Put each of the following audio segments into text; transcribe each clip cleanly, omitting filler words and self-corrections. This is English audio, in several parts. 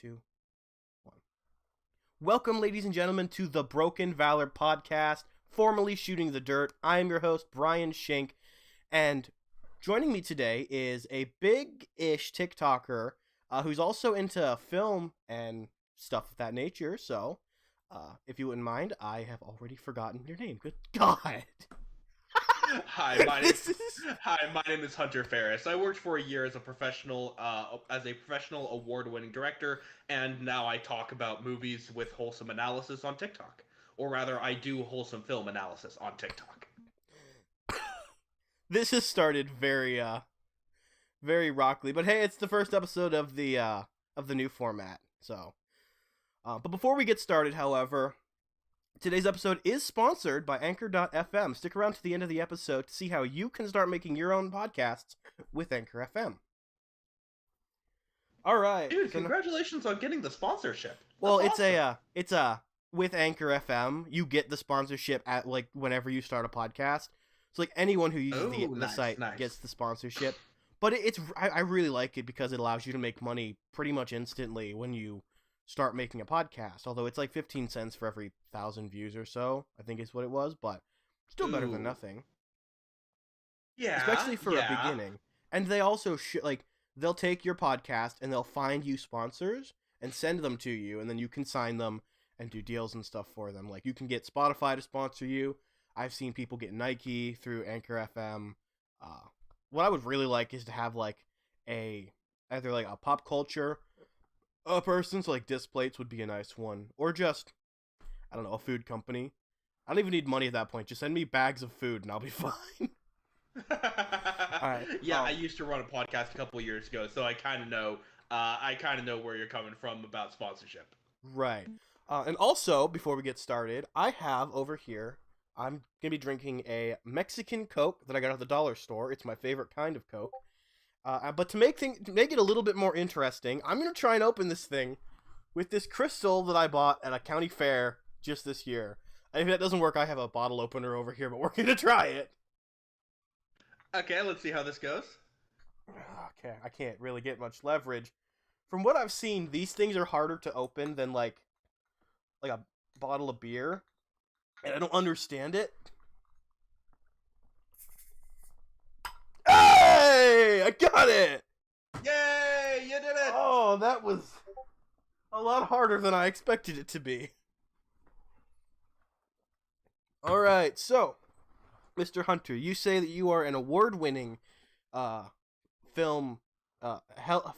2, 1. Welcome, ladies and gentlemen, to the Broken Valor podcast, formerly Shooting the Dirt. I am your host, Brian Schenk, and joining me today is a big-ish TikToker who's also into film and stuff of that nature. So, if you wouldn't mind, I have already forgotten your name. Good God. Hi, This is... my name is Hunter Ferris. I worked for a year as a professional award-winning director, and now I talk about movies with wholesome analysis on TikTok. Or rather, I do wholesome film analysis on TikTok. This has started very rockly, but hey, it's the first episode of the new format. So, but before we get started, however, today's episode is sponsored by Anchor.fm. Stick around to the end of the episode to see how you can start making your own podcasts with Anchor FM. All right, Dude, congratulations on getting the sponsorship. Well, That's awesome. it's with Anchor FM, you get the sponsorship at like whenever you start a podcast. So like anyone who uses the Oh, the nice, site nice. gets the sponsorship. But I really like it because it allows you to make money pretty much instantly when you start making a podcast. Although it's like 15 cents for every 1,000 views or so, I think is what it was, but still better than Ooh. nothing, Yeah, especially for a yeah. beginning. And they also they'll take your podcast and they'll find you sponsors and send them to you, and then you can sign them and do deals and stuff for them. Like you can get Spotify to sponsor you. I've seen people get Nike through Anchor FM. What I would really like is to have like either like a pop culture person, so like Displates would be a nice one, or just I don't know, a food company. I don't even need money at that point. Just send me bags of food and I'll be fine. All right. Yeah, I used to run a podcast a couple of years ago, so I kind of know. I kind of know where you're coming from about sponsorship. Right. And also, before we get started, I have over here, I'm going to be drinking a Mexican Coke that I got at the dollar store. It's my favorite kind of Coke. But to make it a little bit more interesting, I'm going to try and open this thing with this crystal that I bought at a county fair just this year. And if that doesn't work, I have a bottle opener over here, but we're going to try it. Okay, let's see how this goes. Okay, I can't really get much leverage. From what I've seen, these things are harder to open than like a bottle of beer, and I don't understand it. Hey, I got it! Yay! You did it! Oh, that was a lot harder than I expected it to be. All right, so Mr. Hunter, you say that you are an award-winning uh film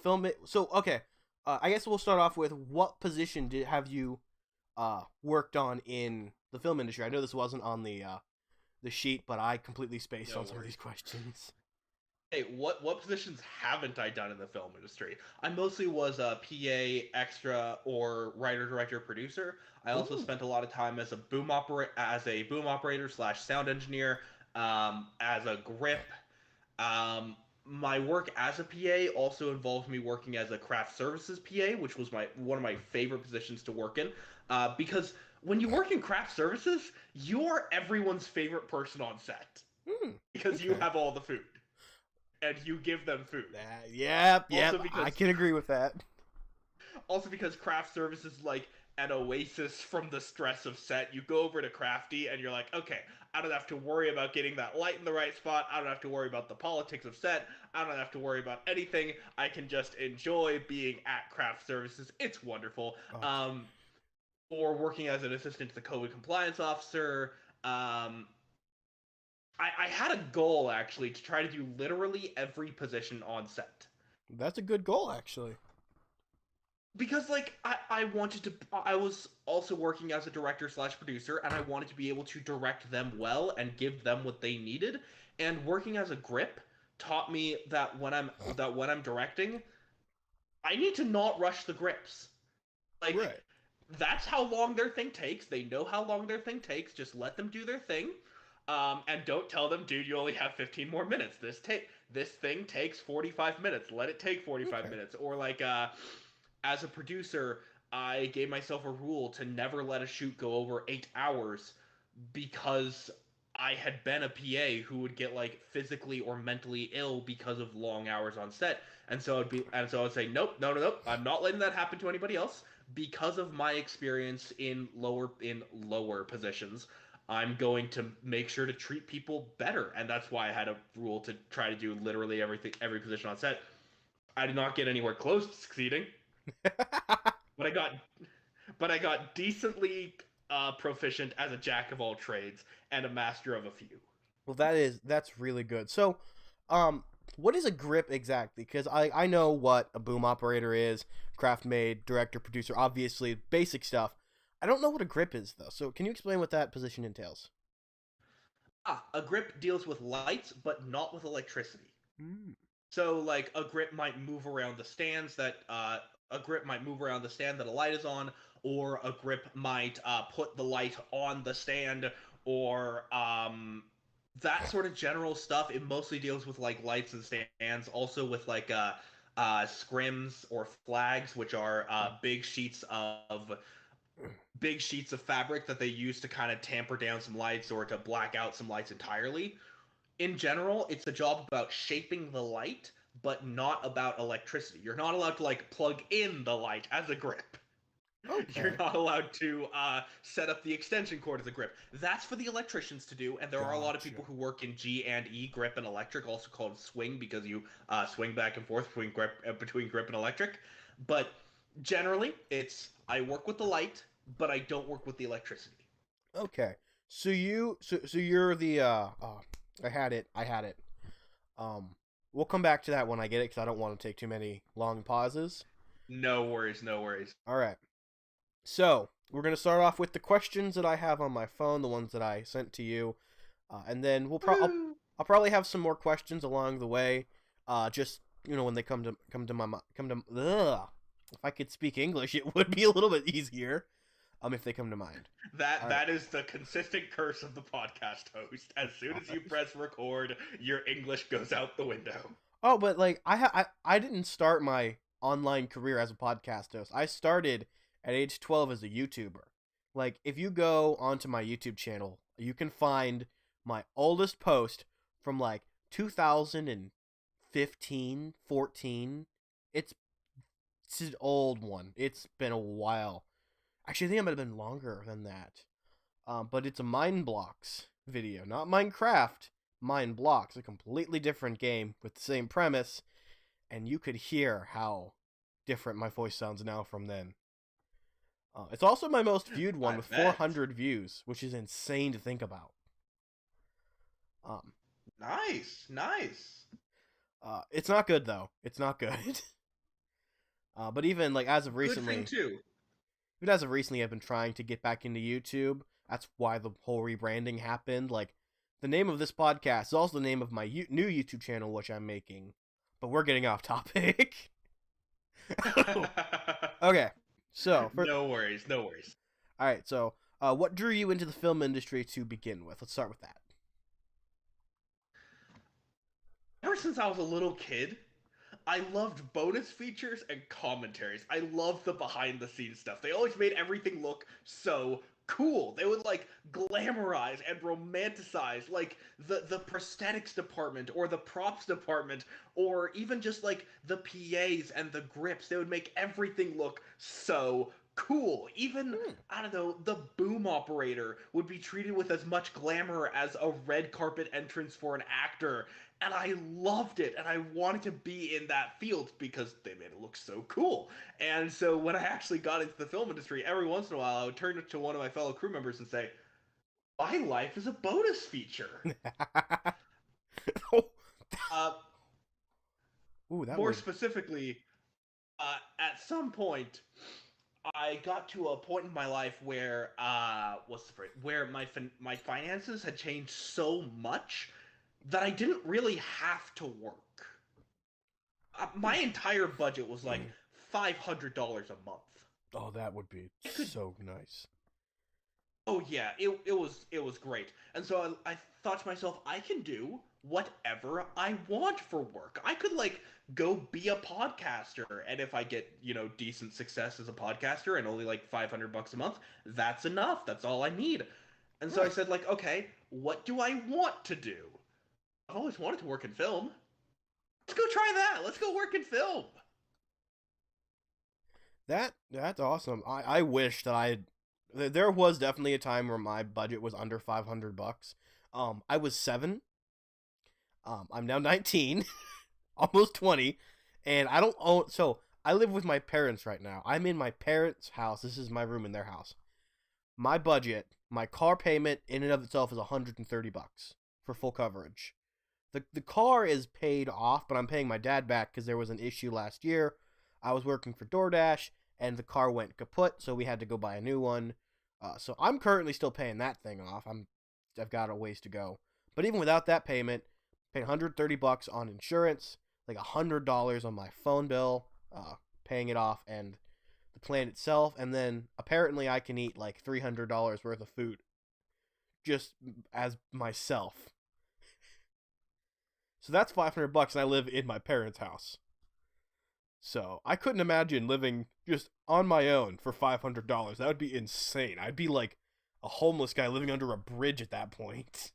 film. So okay, I guess we'll start off with what position have you worked on in the film industry? I know this wasn't on the sheet, but I completely spaced No on some of worries. these questions. Hey, what positions haven't I done in the film industry? I mostly was a PA, extra, or writer, director, producer. I also Ooh. spent a lot of time as a boom operator slash sound engineer, as a grip. My work as a PA also involved me working as a craft services PA, which was my one of my favorite positions to work in, because when you work in craft services, you are everyone's favorite person on set Hmm. because you Okay. have all the food and you give them food. Yep. Also I because can agree with that. also because craft service is like an oasis from the stress of set. You go over to Crafty and you're like, okay, I don't have to worry about getting that light in the right spot. I don't have to worry about the politics of set. I don't have to worry about anything. I can just enjoy being at craft services. It's wonderful. Oh, Or working as an assistant to the COVID compliance officer. I had a goal actually to try to do literally every position on set. that's a good goal, actually. Because like I wanted to, I was also working as a director slash producer, and I wanted to be able to direct them well and give them what they needed. And working as a grip taught me that when I'm directing, I need to not rush the grips. Like Right. that's how long their thing takes. They know how long their thing takes. Just let them do their thing, and don't tell them, dude, you only have 15 more minutes. This thing takes 45 minutes. Let it take 45 Okay. minutes. Or like as a producer, I gave myself a rule to never let a shoot go over 8 hours because I had been a PA who would get like physically or mentally ill because of long hours on set. And so I'd say, nope, no, no, nope. I'm not letting that happen to anybody else because of my experience in lower positions. I'm going to make sure to treat people better, and that's why I had a rule to try to do literally every position on set. I did not get anywhere close to succeeding, but I got decently proficient as a jack of all trades and a master of a few. Well, that's really good. So, um, what is a grip exactly? Because I know what a boom operator is, craft made, director, producer, obviously basic stuff. I don't know what a grip is though. So, can you explain what that position entails? A grip deals with lights, but not with electricity. Mm. So, like a grip might move around the stands that a grip might move around the stand that a light is on, or a grip might put the light on the stand, or that sort of general stuff. It mostly deals with like lights and stands, also with like scrims or flags, which are big sheets of fabric that they use to kind of tamper down some lights or to black out some lights entirely. In general, it's a job about shaping the light, but not about electricity. You're not allowed to like plug in the light as a grip. You're Okay, not allowed to set up the extension cord as a grip. That's for the electricians to do, and there are a lot of gotcha. people who work in G and E grip and electric, also called swing, because you swing back and forth between grip and electric. But generally, it's I work with the light, but I don't work with the electricity. Okay, so you're the oh, I had it. Um, we'll come back to that when I get it because I don't want to take too many long pauses. No worries, no worries. All right. So we're gonna start off with the questions that I have on my phone, the ones that I sent to you, and then Woo! I'll probably have some more questions along the way. Just when they come to come to ugh. If I could speak English, it would be a little bit easier. If they come to mind. That All right. that is the consistent curse of the podcast host. As soon as you press record, your English goes out the window. Oh, but like I didn't start my online career as a podcast host. I started at age 12 as a YouTuber. Like if you go onto my YouTube channel, you can find my oldest post from like 2015, 14. It's it's an old one. It's been a while. Actually, I think it might have been longer than that. But it's a Mind Blocks video, not Minecraft. Mind Blocks, a completely different game with the same premise, and you could hear how different my voice sounds now from then. It's also my most viewed one I with bet. 400 views, which is insane to think about. Um, Nice, nice. it's not good though. It's not good. But even like Good thing too. as of recently, I've been trying to get back into YouTube. That's why the whole rebranding happened. Like, the name of this podcast is also the name of my new YouTube channel, which I'm making. But we're getting off topic. Okay, so for No worries, no worries. all right, so what drew you into the film industry to begin with? Let's start with that. Ever since I was a little kid, I loved bonus features and commentaries. I loved the behind the scenes stuff. They always made everything look so cool. They would like glamorize and romanticize like the prosthetics department or the props department or even just like the PAs and the grips. They would make everything look so cool. Even Hmm. I don't know, the boom operator would be treated with as much glamour as a red carpet entrance for an actor, and I loved it, and I wanted to be in that field because they made it look so cool. And so when I actually got into the film industry, every once in a while I would turn to one of my fellow crew members and say, "My life is a bonus feature." Oh, Uh, ooh, that More would. specifically, at some point, I got to a point in my life where what's the phrase? Where my finances had changed so much that I didn't really have to work. My entire budget was like $500 a month. Oh, that would be I could. so nice. Oh yeah, it was great. And so I thought to myself, I can do whatever I want for work. I could like go be a podcaster, and if I get decent success as a podcaster and only like $500 a month, that's enough. That's all I need. And so I Huh. said, like, okay, what do I want to do? I've always wanted to work in film. Let's go try that. Let's go work in film. That's awesome. I wish that there was definitely a time where my budget was under $500. I was 7. I'm now 19, almost 20, and I don't own. So I live with my parents right now. I'm in my parents' house. This is my room in their house. My budget, my car payment in and of itself is $130 for full coverage. The car is paid off, but I'm paying my dad back because there was an issue last year. I was working for DoorDash, and the car went kaput, so we had to go buy a new one. So I'm currently still paying that thing off. I've got a ways to go. But even without that payment, paying $130 on insurance, like $100 on my phone bill, paying it off, and the plan itself, and then apparently I can eat like $300 worth of food just as myself. So that's $500, and I live in my parents' house. So I couldn't imagine living just on my own for $500. That would be insane. I'd be like a homeless guy living under a bridge at that point.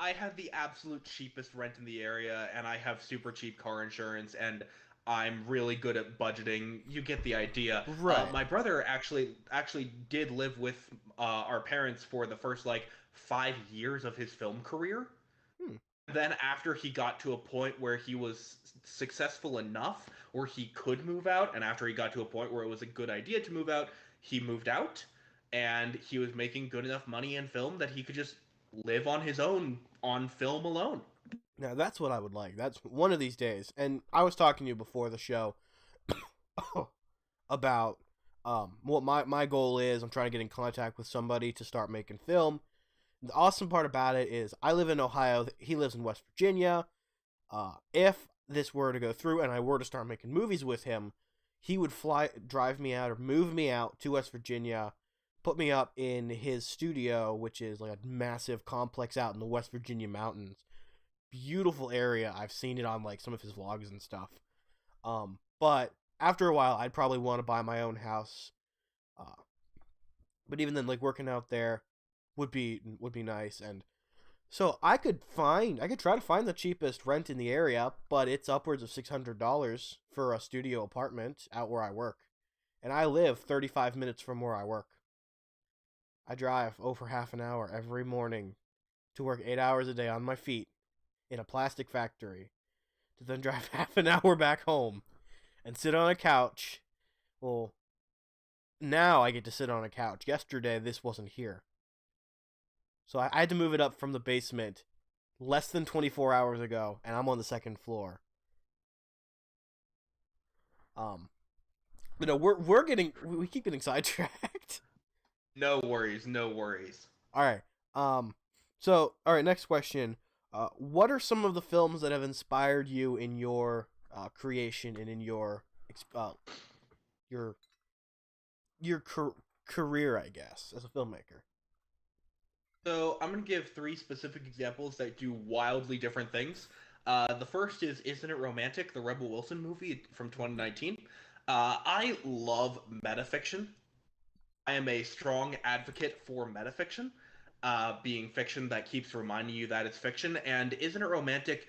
I have the absolute cheapest rent in the area, and I have super cheap car insurance, and I'm really good at budgeting. You get the idea. Right. My brother actually did live with our parents for the first like 5 years of his film career. Hmm. Then after he got to a point where he was successful enough where he could move out, and after he got to a point where it was a good idea to move out, he moved out, and he was making good enough money in film that he could just live on his own on film alone. Now that's what I would like. That's one of these days. And I was talking to you before the show about what my goal is. I'm trying to get in contact with somebody to start making film. The awesome part about it is I live in Ohio. He lives in West Virginia. If this were to go through and I were to start making movies with him, he would drive me out or move me out to West Virginia, put me up in his studio, which is like a massive complex out in the West Virginia mountains. Beautiful area. I've seen it on like some of his vlogs and stuff. But after a while, I'd probably want to buy my own house. Uh, but even then, like working out there would be nice. And so I could try to find the cheapest rent in the area, but it's upwards of $600 for a studio apartment out where I work, and I live 35 minutes from where I work. I drive over half an hour every morning to work 8 hours a day on my feet in a plastic factory, to then drive half an hour back home and sit on a couch. Well, now I get to sit on a couch. Yesterday, this wasn't here. So I had to move it up from the basement less than 24 hours ago, and I'm on the second floor. Um, but no, we keep getting sidetracked. No worries, no worries. All right. All right. Next question. What are some of the films that have inspired you in your creation and in your career, I guess, as a filmmaker? So I'm gonna give three specific examples that do wildly different things. The first is Isn't It Romantic, the Rebel Wilson movie from 2019. I love metafiction. I am a strong advocate for metafiction, being fiction that keeps reminding you that it's fiction. And Isn't It Romantic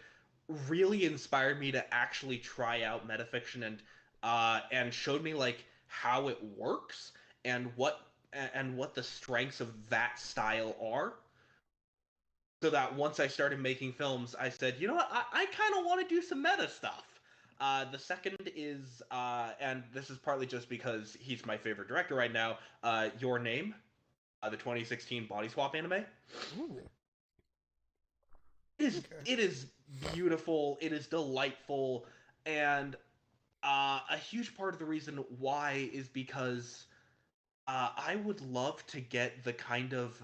really inspired me to actually try out metafiction and showed me like how it works and what the strengths of that style are. So that once I started making films, I said, you know what, I kind of want to do some meta stuff. The second is, and this is partly just because he's my favorite director right now, Your Name, the 2016 body swap anime. Ooh, okay. It is beautiful, it is delightful, and a huge part of the reason why is because I would love to get the kind of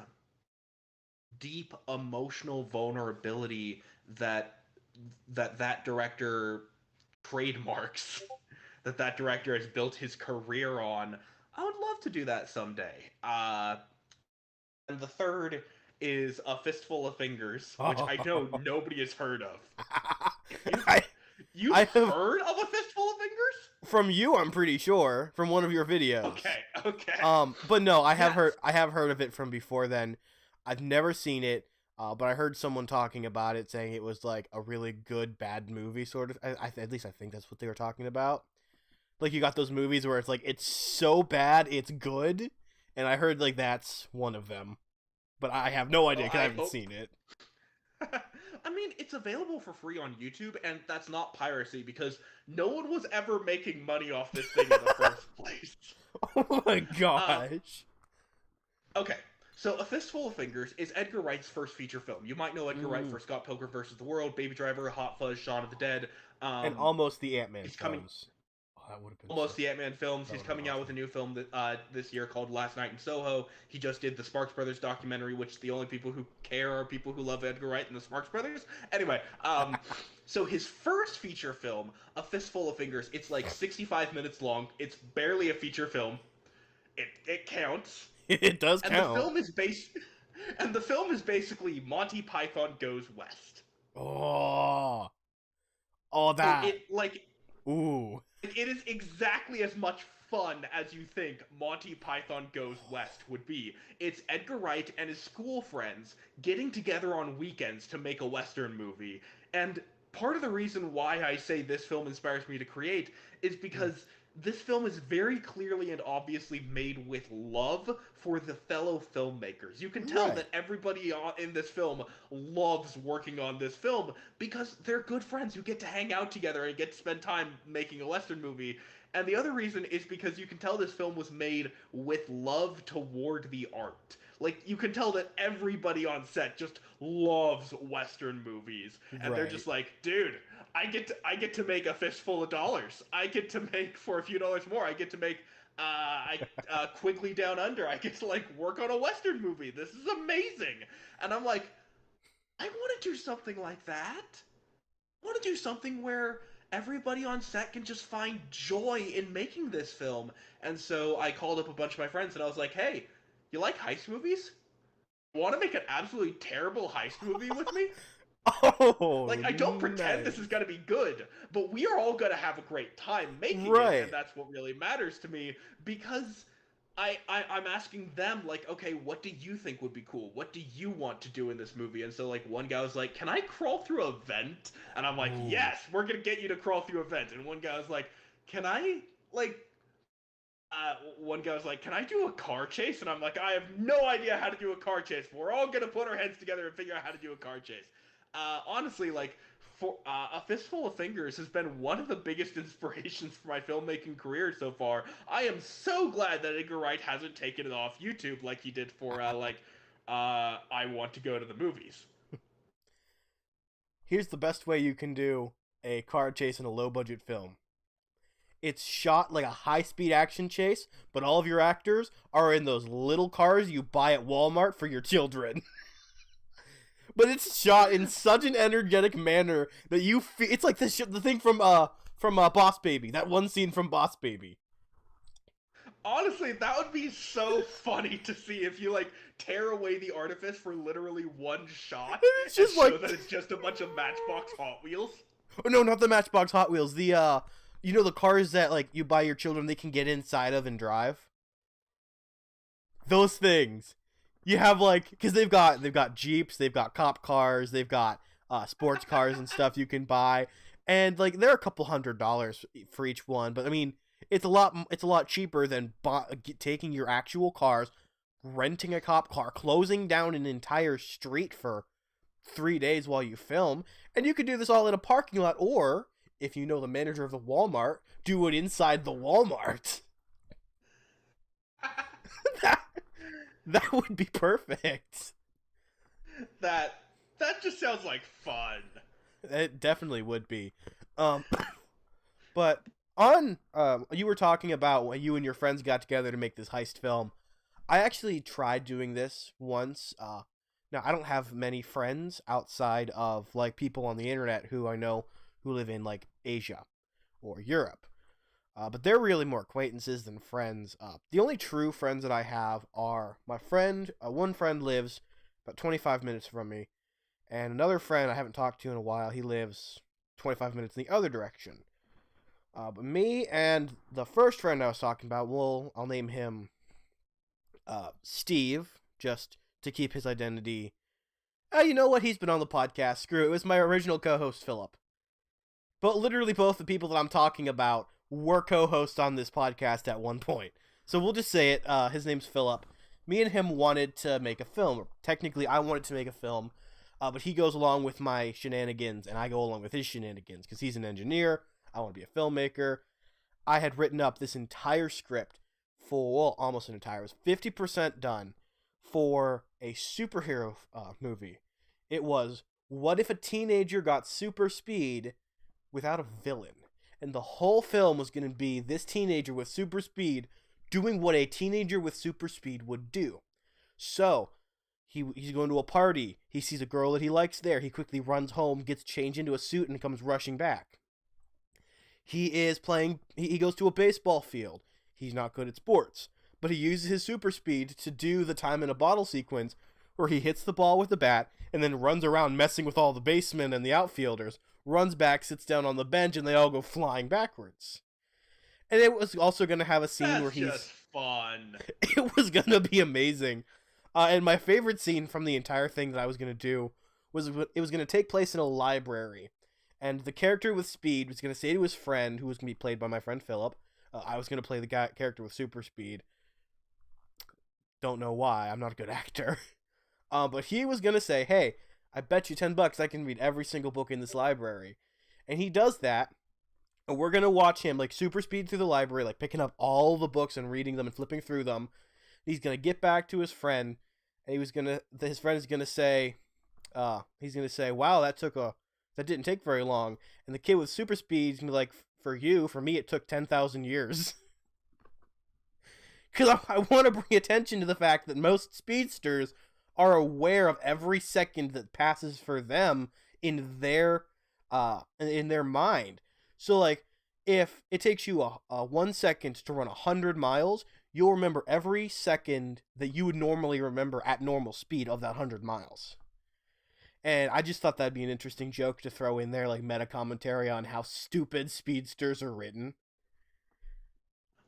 deep emotional vulnerability that that director trademarks that director has built his career on. I would love to do that someday. And the third is A Fistful of Fingers, which I know nobody has heard of. You've, I you've I have heard of A Fistful of Fingers? from you. I'm pretty sure from one of your videos. Okay, okay. But no, I have Yes. heard of it from before then. I've never seen it, but I heard someone talking about it, saying it was like a really good bad movie, sort of. At least I think that's what they were talking about. Like you got those movies where it's like it's so bad it's good, and I heard like that's one of them, but I have no idea Well, because I I haven't hope. seen it. I mean, it's available for free on YouTube, and that's not piracy because no one was ever making money off this thing in the first place. Oh my Um, gosh. okay, so A Fistful of Fingers is Edgar Wright's first feature film. You might know Edgar Wright Mm. for Scott Pilgrim vs. the World, Baby Driver, Hot Fuzz, Shaun of the Dead. And Um, almost the Ant-Man he's coming films. Oh, that would have been so. almost the Ant-Man films. That He's would have been coming out with a awesome. new film that this year called Last Night in Soho. He just did the Sparks Brothers documentary, which the only people who care are people who love Edgar Wright and the Sparks Brothers. Anyway, so his first feature film, A Fistful of Fingers, it's like 65 minutes long. It's barely a feature film. It counts, It does and the count. film is based. And the film is basically Monty Python Goes West. Oh, oh So that. Ooh, it is exactly as much fun as you think Monty Python Goes West would be. It's Edgar Wright and his school friends getting together on weekends to make a Western movie. And part of the reason why I say this film inspires me to create is because this film is very clearly and obviously made with love for the fellow filmmakers. You can tell right, that everybody in this film loves working on this film because they're good friends who get to hang out together and get to spend time making a Western movie. And the other reason is because you can tell this film was made with love toward the art. Like, you can tell that everybody on set just loves Western movies. And they're right. just like, dude, I get to make a fistful of dollars. I get to make for a few dollars more. I get to make Quigley Down Under. I get to like work on a Western movie. This is amazing. And I'm like, I want to do something like that. I want to do something where everybody on set can just find joy in making this film. And so I called up a bunch of my friends and I was like, hey, you like heist movies? Want to make an absolutely terrible heist movie with me? Oh, Like, I don't pretend this is nice. going to be good, but we are all going to have a great time making it, and Right. that's what really matters to me because I'm asking them, like, okay, what do you think would be cool? What do you want to do in this movie? And so, like, one guy was like, can I crawl through a vent? And I'm like, Ooh. yes, we're going to get you to crawl through a vent. And one guy was like, can I, like, one guy was like, can I do a car chase? And I'm like, I have no idea how to do a car chase, but we're all going to put our heads together and figure out how to do a car chase. Honestly, like, for A Fistful of Fingers has been one of the biggest inspirations for my filmmaking career so far. I am so glad that Edgar Wright hasn't taken it off YouTube like he did for, I Want to Go to the Movies. Here's the best way you can do a car chase in a low budget film. It's shot like a high speed action chase, but all of your actors are in those little cars you buy at Walmart for your children. But it's shot in such an energetic manner that you feel it's like the thing from Boss Baby, that one scene from Boss Baby. Honestly, that would be so funny to see if you like tear away the artifice for literally one shot And it's and just show like that it's just a bunch of Matchbox Hot Wheels. oh no, not the Matchbox Hot Wheels. The you know the cars that like you buy your children they can get inside of and drive. Those things. You have like because they've got Jeeps, they've got cop cars, they've got sports cars and stuff you can buy, and like they're a couple $100 for each one. But I mean, it's a lot cheaper than taking your actual cars, renting a cop car, closing down an entire street for 3 days while you film, and you could do this all in a parking lot, or if you know the manager of the Walmart, do it inside the Walmart. that that would be perfect. that that just sounds like fun. It definitely would be. Um, but on you were talking about when you and your friends got together to make this heist film. I actually tried doing this once. Now I don't have many friends outside of like people on the internet who I know who live in like Asia or Europe. But they're really more acquaintances than friends. The only true friends that I have are my friend. One friend lives about 25 minutes from me, and another friend I haven't talked to in a while. He lives 25 minutes in the other direction. But me and the first friend I was talking about, well, I'll name him Steve, just to keep his identity. You know what? He's been on the podcast. Screw it. It was my original co-host, Philip. But literally both the people that I'm talking about were co-hosts on this podcast at one point. So we'll just say it. His name's Philip. Me and him wanted to make a film. Technically, I wanted to make a film. But he goes along with my shenanigans, and I go along with his shenanigans, because he's an engineer. I want to be a filmmaker. I had written up this entire script for, well, almost an entire, it was 50% done for a superhero movie. It was, what if a teenager got super speed without a villain? And the whole film was going to be this teenager with super speed doing what a teenager with super speed would do. So, he's going to a party. He sees a girl that he likes there. He quickly runs home, gets changed into a suit, and comes rushing back. He goes to a baseball field. He's not good at sports, but he uses his super speed to do the time in a bottle sequence where he hits the ball with the bat and then runs around messing with all the basemen and the outfielders, runs back, sits down on the bench, and they all go flying backwards. And it was also going to have a scene where he's... That's just fun. It was going to be amazing. And my favorite scene from the entire thing that I was going to do was it was going to take place in a library. And the character with speed was going to say to his friend, who was going to be played by my friend Philip, I was going to play the character with super speed. Don't know why. I'm not a good actor. But he was going to say, hey, I bet you $10 I can read every single book in this library. And he does that. And we're going to watch him like super speed through the library, like picking up all the books and reading them and flipping through them. He's going to get back to his friend. And his friend is going to say, wow, that didn't take very long. And the kid with super speed is going to be like, for me, it took 10,000 years. Because I want to bring attention to the fact that most speedsters are aware of every second that passes for them in their mind. So, like, if it takes you a 1 second to run 100 miles, you'll remember every second that you would normally remember at normal speed of that 100 miles. And I just thought that'd be an interesting joke to throw in there, like meta commentary on how stupid speedsters are written.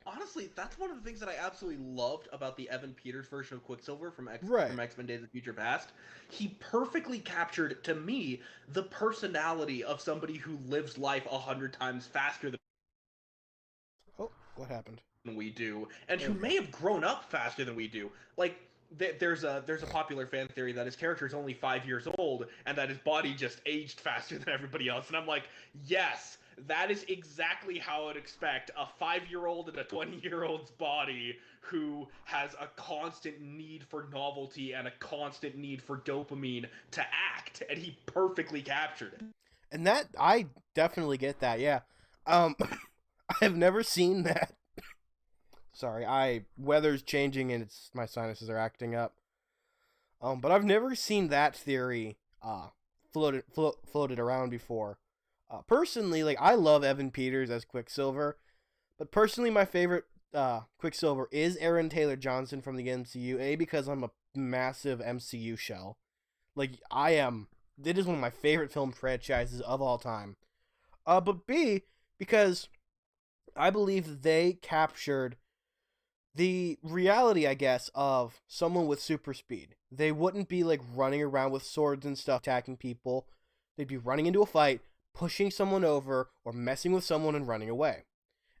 Honestly, that's one of the things that I absolutely loved about the Evan Peters version of Quicksilver from Right. from X-Men Days of Future Past. He perfectly captured, to me, the personality of somebody who lives life 100 times faster Oh, what happened? than we do, and who may have grown up faster than we do. Like, there's a popular fan theory that his character is only 5 years old, and that his body just aged faster than everybody else. And I'm like, yes, that is exactly how I would expect a 5-year-old and a 20-year-old's body who has a constant need for novelty and a constant need for dopamine to act, and he perfectly captured it. And that, I definitely get that, yeah. I've never seen that. Sorry, weather's changing and my sinuses are acting up. But I've never seen that theory floated around before. Personally, like, I love Evan Peters as Quicksilver, but personally my favorite Quicksilver is Aaron Taylor Johnson from the MCU, because I'm a massive MCU shell. Like, it is one of my favorite film franchises of all time. But B, because I believe they captured the reality, I guess, of someone with super speed. They wouldn't be, like, running around with swords and stuff attacking people. They'd be running into a fight, pushing someone over, or messing with someone and running away.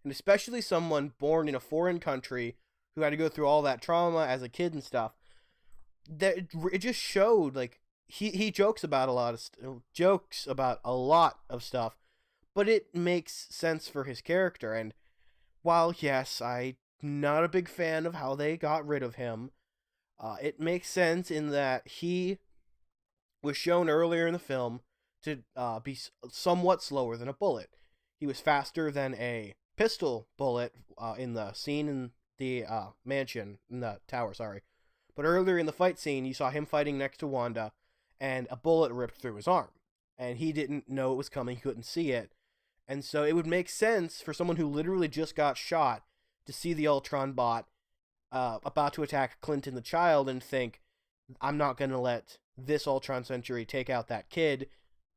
And especially someone born in a foreign country who had to go through all that trauma as a kid and stuff. That it just showed, like, he jokes about a lot of stuff, but it makes sense for his character. And while, yes, I'm not a big fan of how they got rid of him, it makes sense in that he was shown earlier in the film to be somewhat slower than a bullet. He was faster than a pistol bullet in the scene in the mansion, in the tower, sorry. But earlier in the fight scene, you saw him fighting next to Wanda, and a bullet ripped through his arm. And he didn't know it was coming, he couldn't see it. And so it would make sense for someone who literally just got shot to see the Ultron bot about to attack Clinton the child and think, I'm not going to let this Ultron Century take out that kid.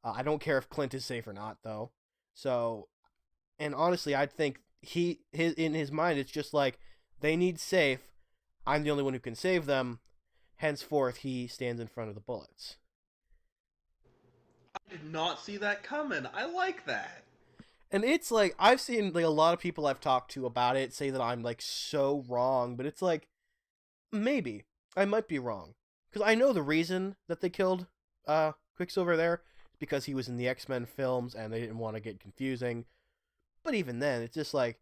I don't care if Clint is safe or not, though. So, and honestly, I'd think in his mind, it's just like, they need safe. I'm the only one who can save them. henceforth he stands in front of the bullets. I did not see that coming. I like that. And it's like I've seen like a lot of people I've talked to about it say that I'm like so wrong, but it's like maybe I might be wrong because I know the reason that they killed Quicksilver there is because he was in the X-Men films and they didn't want to get confusing. But even then, it's just like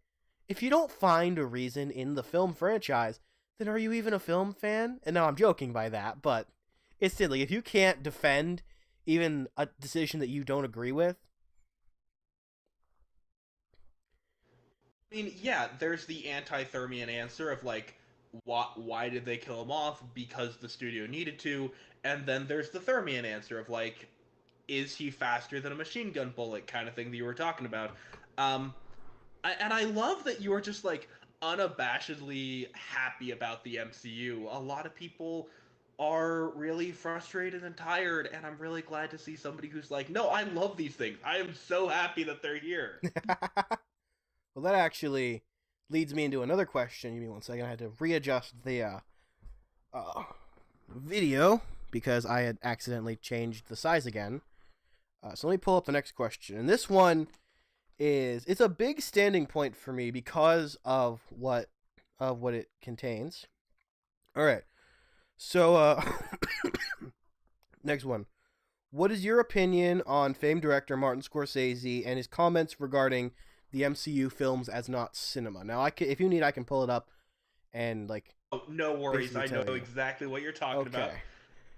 if you don't find a reason in the film franchise, then are you even a film fan? And now I'm joking by that, but it's silly if you can't defend even a decision that you don't agree with. I mean, yeah, there's the anti-Thermian answer of like, why did they kill him off? Because the studio needed to. And then there's the Thermian answer of like, is he faster than a machine gun bullet kind of thing that you were talking about. Um, and I love that you are just like unabashedly happy about the MCU. A lot of people are really frustrated and tired, and I'm really glad to see somebody who's like, no, I love these things. I am so happy that they're here. Well, that actually leads me into another question. Give me one second. I had to readjust the uh, video because I had accidentally changed the size again. So let me pull up the next question. And this one it's a big standing point for me because of what it contains. All right. So next one. What is your opinion on famed director Martin Scorsese and his comments regarding the MCU films as not cinema? Now, if you need, I can pull it up and like Oh, no worries. basically I know tell you. exactly what you're talking about. Okay.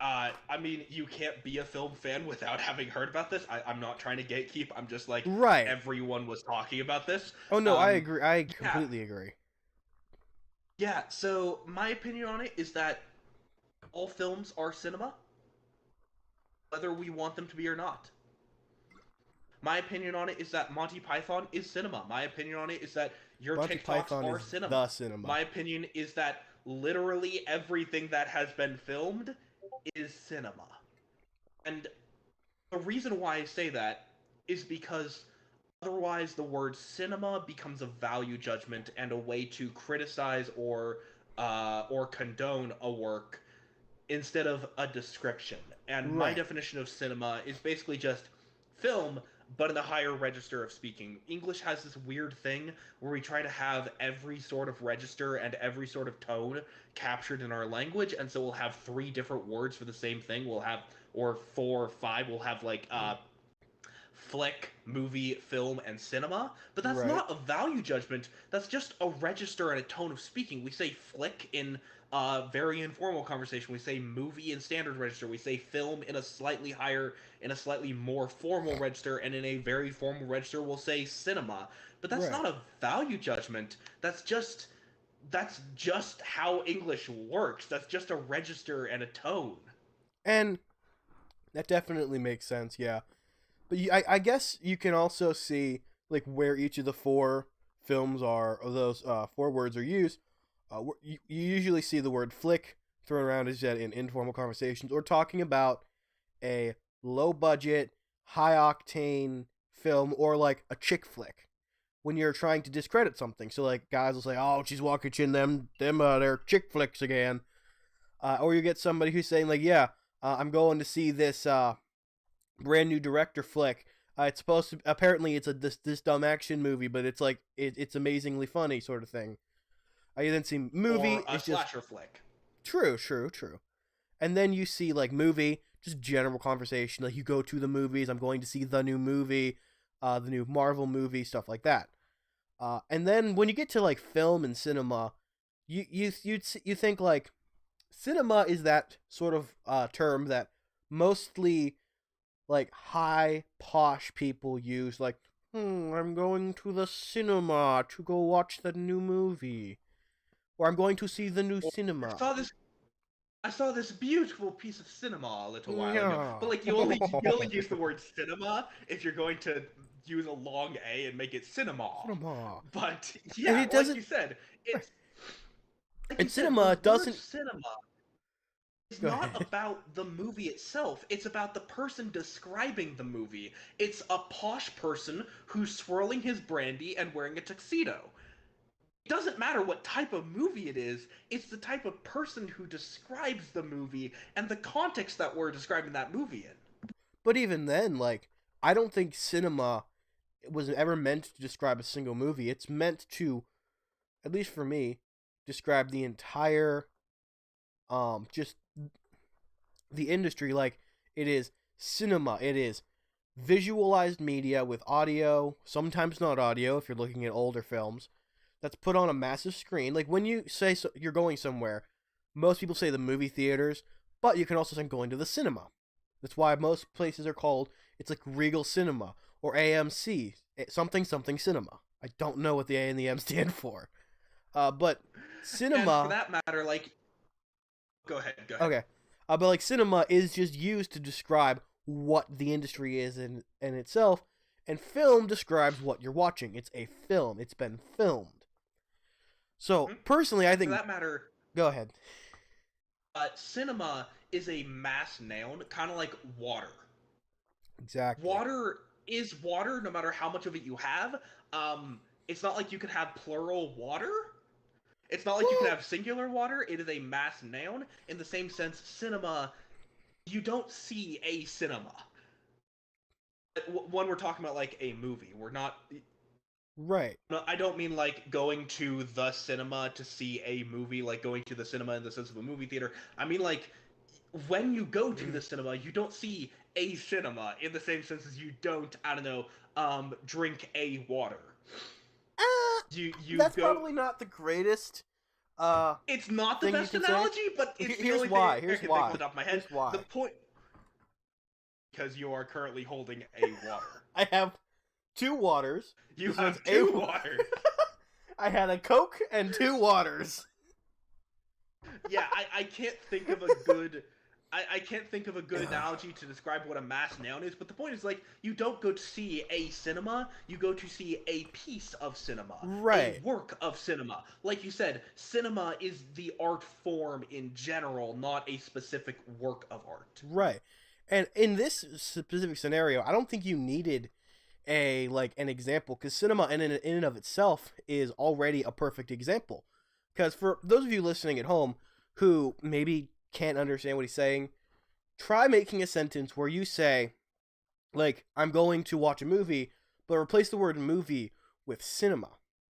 I mean, you can't be a film fan without having heard about this. I'm not trying to gatekeep. I'm just like, Right. everyone was talking about this. Oh no, I Um, agree. I yeah, completely agree. yeah. So my opinion on it is that all films are cinema, whether we want them to be or not. My opinion on it is that Monty Python is cinema. My opinion on it is that your Monty TikToks Python are is cinema. the cinema. My opinion is that literally everything that has been filmed is cinema. And the reason why I say that is because otherwise the word cinema becomes a value judgment and a way to criticize or condone a work instead of a description. And my Right. definition of cinema is basically just film, but in the higher register of speaking. English has this weird thing where we try to have every sort of register and every sort of tone captured in our language, and so we'll have three different words for the same thing. We'll have, or four or five, we'll have like flick, movie, film, and cinema. But that's Right. not a value judgment. That's just a register and a tone of speaking. We say flick in a very informal conversation. We say movie in standard register. We say film in a slightly higher, in a slightly more formal register, and in a very formal register, we'll say cinema. But that's Right. not a value judgment. That's just how English works. That's just a register and a tone. And that definitely makes sense. Yeah. But I guess you can also see like where each of the four films are, or those four words are used. You usually see the word flick thrown around as yet in informal conversations or talking about a low budget, high octane film or like a chick flick when you're trying to discredit something. So like guys will say, "Oh, she's watching them their chick flicks again," or you get somebody who's saying like, "Yeah, I'm going to see this brand new director flick. It's supposed to apparently it's a this dumb action movie, but it's like it's amazingly funny sort of thing." I then see movie Or a is just slasher flick. true. And then you see like movie, just general conversation. Like you go to the movies. I'm going to see the new movie, the new Marvel movie, stuff like that. And then when you get to like film and cinema, you think like cinema is that sort of term that mostly like high posh people use. Like, I'm going to the cinema to go watch the new movie, or I'm going to see the new Or cinema. I saw this beautiful piece of cinema a little while ago. Yeah. But like you only use the word cinema if you're going to use a long A and make it cinema. Cinema. But And yeah, it doesn't. Right. like you And said, the cinema word doesn't. cinema is Go not ahead. about the movie itself. It's about the person describing the movie. It's a posh person who's swirling his brandy and wearing a tuxedo. It doesn't matter what type of movie it is, it's the type of person who describes the movie and the context that we're describing that movie in. But even then, like, I don't think cinema was ever meant to describe a single movie. It's meant to, at least for me, describe the entire, just the industry. Like, it is cinema. It is visualized media with audio, sometimes not audio if you're looking at older films, that's put on a massive screen. Like, when you say you're going somewhere, most people say the movie theaters, but you can also say going to the cinema. That's why most places are called, it's like Regal Cinema or AMC, something something cinema. I don't know what the A and the M stand for. But cinema... And for that matter, like... Go ahead. Okay. But like cinema is just used to describe what the industry is in itself, and film describes what you're watching. It's a film. It's been filmed. So, personally, I think... For that matter... Go ahead. Cinema is a mass noun, kind of like water. Exactly. Water is water no matter how much of it you have. It's not like you can have plural water. It's not like you can have singular water. It is a mass noun. In the same sense, cinema, you don't see a cinema. When we're talking about, like, a movie, we're not... Right. No, I don't mean, like, going to the cinema to see a movie, like going to the cinema in the sense of a movie theater. I mean, like, when you go to the cinema, you don't see a cinema in the same sense as you don't, I don't know, drink a water. That's probably not the greatest. It's not the best analogy, but it's the only thing I can think off the top of my head. Here's why. The point, because you are currently holding a water. I have 2 waters. You have 2 waters. I had a Coke and 2 waters. Yeah, I can't think of a good... I can't think of a good analogy to describe what a mass noun is, but the point is, like, you don't go to see a cinema, you go to see a piece of cinema. Right. A work of cinema. Like you said, cinema is the art form in general, not a specific work of art. Right. And in this specific scenario, I don't think you needed an example, because cinema in and of itself is already a perfect example. Because for those of you listening at home who maybe can't understand what he's saying, try making a sentence where you say, like, I'm going to watch a movie, but replace the word movie with cinema.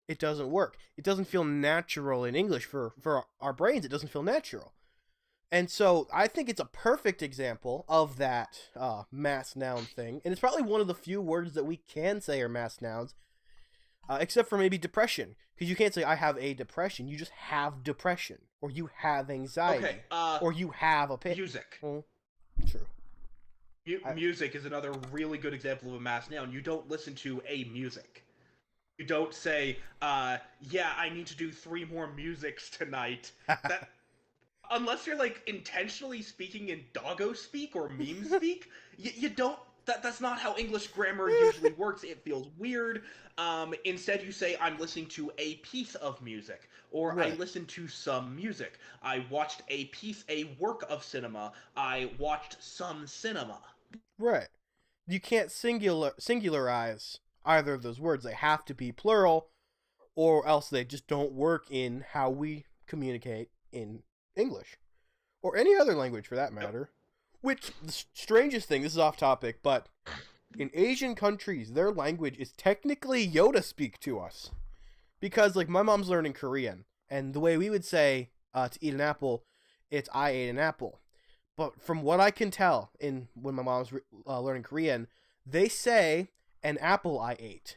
It doesn't work. It doesn't feel natural in English. For our brains, it doesn't feel natural. And so I think it's a perfect example of that mass noun thing. And it's probably one of the few words that we can say are mass nouns, except for maybe depression. Because you can't say, I have a depression. You just have depression. Or you have anxiety. Okay, or you have a pain. Music. True. Music is another really good example of a mass noun. You don't listen to a music. You don't say, yeah, I need to do 3 more musics tonight. That... Unless you're, like, intentionally speaking in doggo speak or meme speak, you don't... That's not how English grammar usually works. It feels weird. Instead, you say, I'm listening to a piece of music. Or right. I listened to some music. I watched a work of cinema. I watched some cinema. Right. You can't singularize either of those words. They have to be plural, or else they just don't work in how we communicate in English, or any other language for that matter. Which, the strangest thing, this is off topic, but in Asian countries, their language is technically Yoda speak to us. Because, like, my mom's learning Korean, and the way we would say to eat an apple, it's I ate an apple. But from what I can tell, when my mom's learning Korean, they say an apple I ate.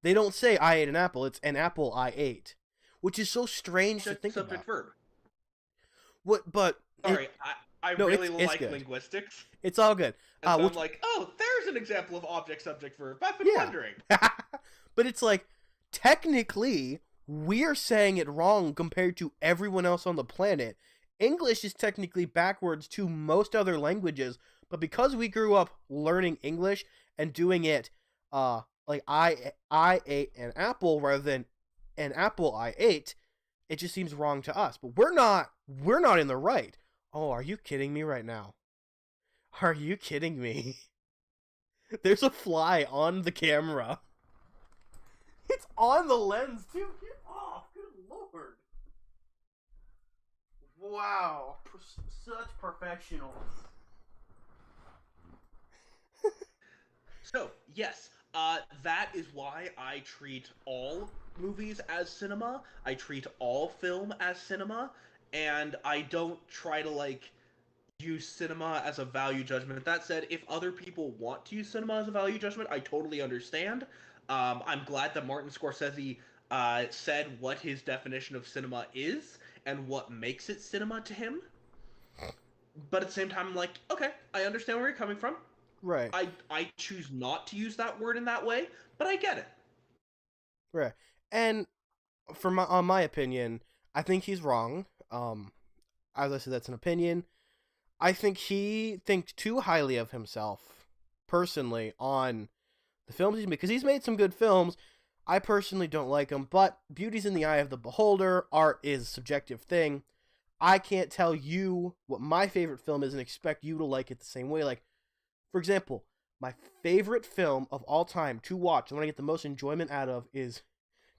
They don't say I ate an apple, it's an apple I ate. Which is so strange to think Subject about. verb. What? But sorry, I really like linguistics. It's all good. And so I'm like, oh, there's an example of object subject verb. I've been wondering. But it's like, technically, we're saying it wrong compared to everyone else on the planet. English is technically backwards to most other languages, but because we grew up learning English and doing it, like I ate an apple rather than an apple I ate, it just seems wrong to us. But we're not in the right. Oh, are you kidding me right now? Are you kidding me? There's a fly on the camera. It's on the lens too. such professionals. So, yes, that is why I treat all movies as cinema. I treat all film as cinema, and I don't try to use cinema as a value judgment. That said, if other people want to use cinema as a value judgment, I totally understand. I'm glad that Martin Scorsese said what his definition of cinema is and what makes it cinema to him. But at the same time, I'm like, okay, I understand where you're coming from. Right. I choose not to use that word in that way, but I get it. Right. And for my opinion, I think he's wrong. As I said, that's an opinion. I think he thinks too highly of himself, personally, on the films he's made, because he's made some good films. I personally don't like them, but beauty's in the eye of the beholder. Art is a subjective thing. I can't tell you what my favorite film is and expect you to like it the same way. Like, for example, my favorite film of all time to watch, the one I get the most enjoyment out of, is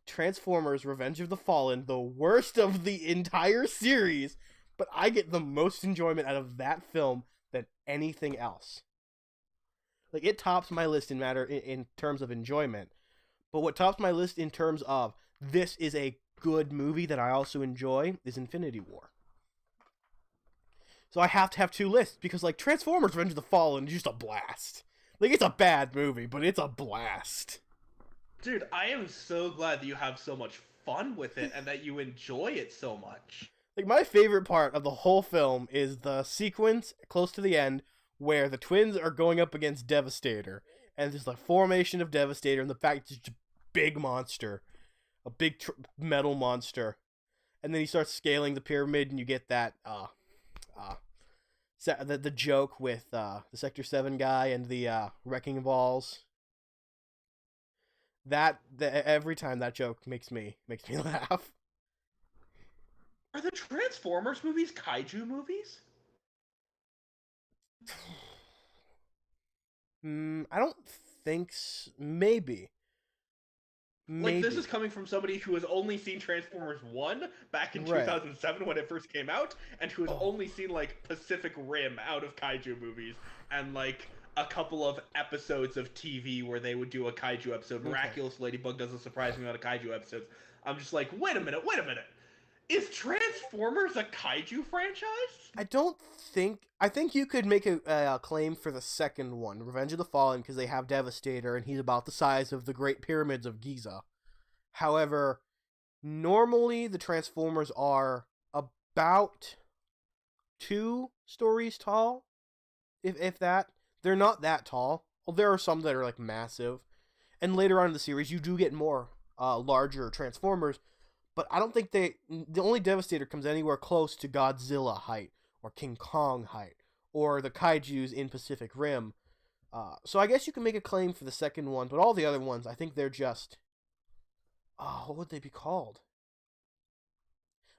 Transformers Revenge of the Fallen, the worst of the entire series, but I get the most enjoyment out of that film than anything else. Like, it tops my list in terms of enjoyment. But what tops my list in terms of this is a good movie that I also enjoy is Infinity War. So I have to have two lists because, like, Transformers Revenge of the Fallen is just a blast. Like, it's a bad movie, but it's a blast. Dude, I am so glad that you have so much fun with it and that you enjoy it so much. Like, my favorite part of the whole film is the sequence close to the end where the twins are going up against Devastator. And there's the formation of Devastator and the fact it's just a big monster. A big metal monster. And then he starts scaling the pyramid and you get that, the joke with the Sector 7 guy and the wrecking balls. Every time that joke makes me laugh. Are the Transformers movies kaiju movies? I don't think maybe. Like, this is coming from somebody who has only seen Transformers 1 back in Right. 2007 when it first came out, and who has only seen, like, Pacific Rim out of kaiju movies, and, like, a couple of episodes of TV where they would do a kaiju episode. Okay. Miraculous Ladybug does a surprising amount of kaiju episodes. I'm just like, wait a minute. Is Transformers a kaiju franchise? I think you could make a claim for the second one, Revenge of the Fallen, because they have Devastator and he's about the size of the Great Pyramids of Giza. However, normally the Transformers are about 2 stories tall, if that. They're not that tall. Well, there are some that are like massive, and later on in the series you do get more larger Transformers. But I don't think the only Devastator comes anywhere close to Godzilla height or King Kong height or the kaijus in Pacific Rim. So I guess you can make a claim for the second one, but all the other ones, I think they're just, what would they be called?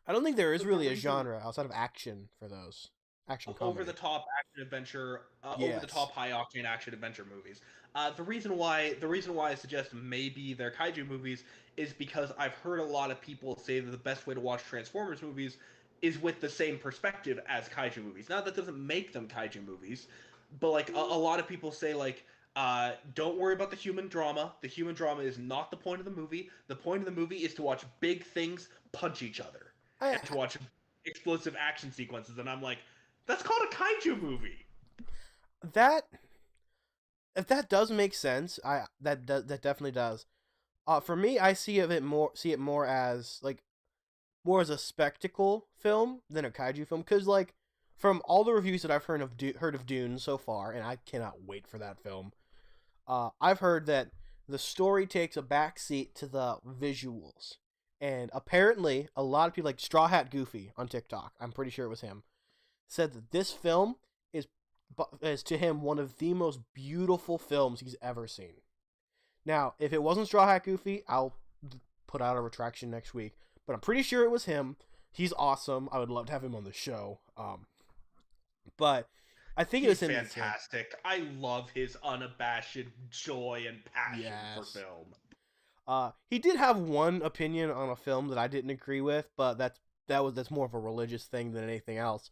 I don't think there is really a genre outside of action for those. Action comedy. Over the top action adventure, Yes. over the top high octane action adventure movies. The reason why I suggest maybe they're kaiju movies is because I've heard a lot of people say that the best way to watch Transformers movies is with the same perspective as kaiju movies. Now that doesn't make them kaiju movies, but like a lot of people say like don't worry about the human drama. The human drama is not the point of the movie. The point of the movie is to watch big things punch each other and to watch explosive action sequences. And I'm like, that's called a kaiju movie. If that does make sense, that definitely does. For me, I see it more as more as a spectacle film than a kaiju film, because like from all the reviews that I've heard of Dune so far, and I cannot wait for that film. I've heard that the story takes a backseat to the visuals, and apparently a lot of people like Straw Hat Goofy on TikTok, I'm pretty sure it was him, said that this film is to him one of the most beautiful films he's ever seen. Now, if it wasn't Straw Hat Goofy, I'll put out a retraction next week, but I'm pretty sure it was him. He's awesome. I would love to have him on the show. But I think it was him. Fantastic. I love his unabashed joy and passion for film. He did have one opinion on a film that I didn't agree with, but that's more of a religious thing than anything else.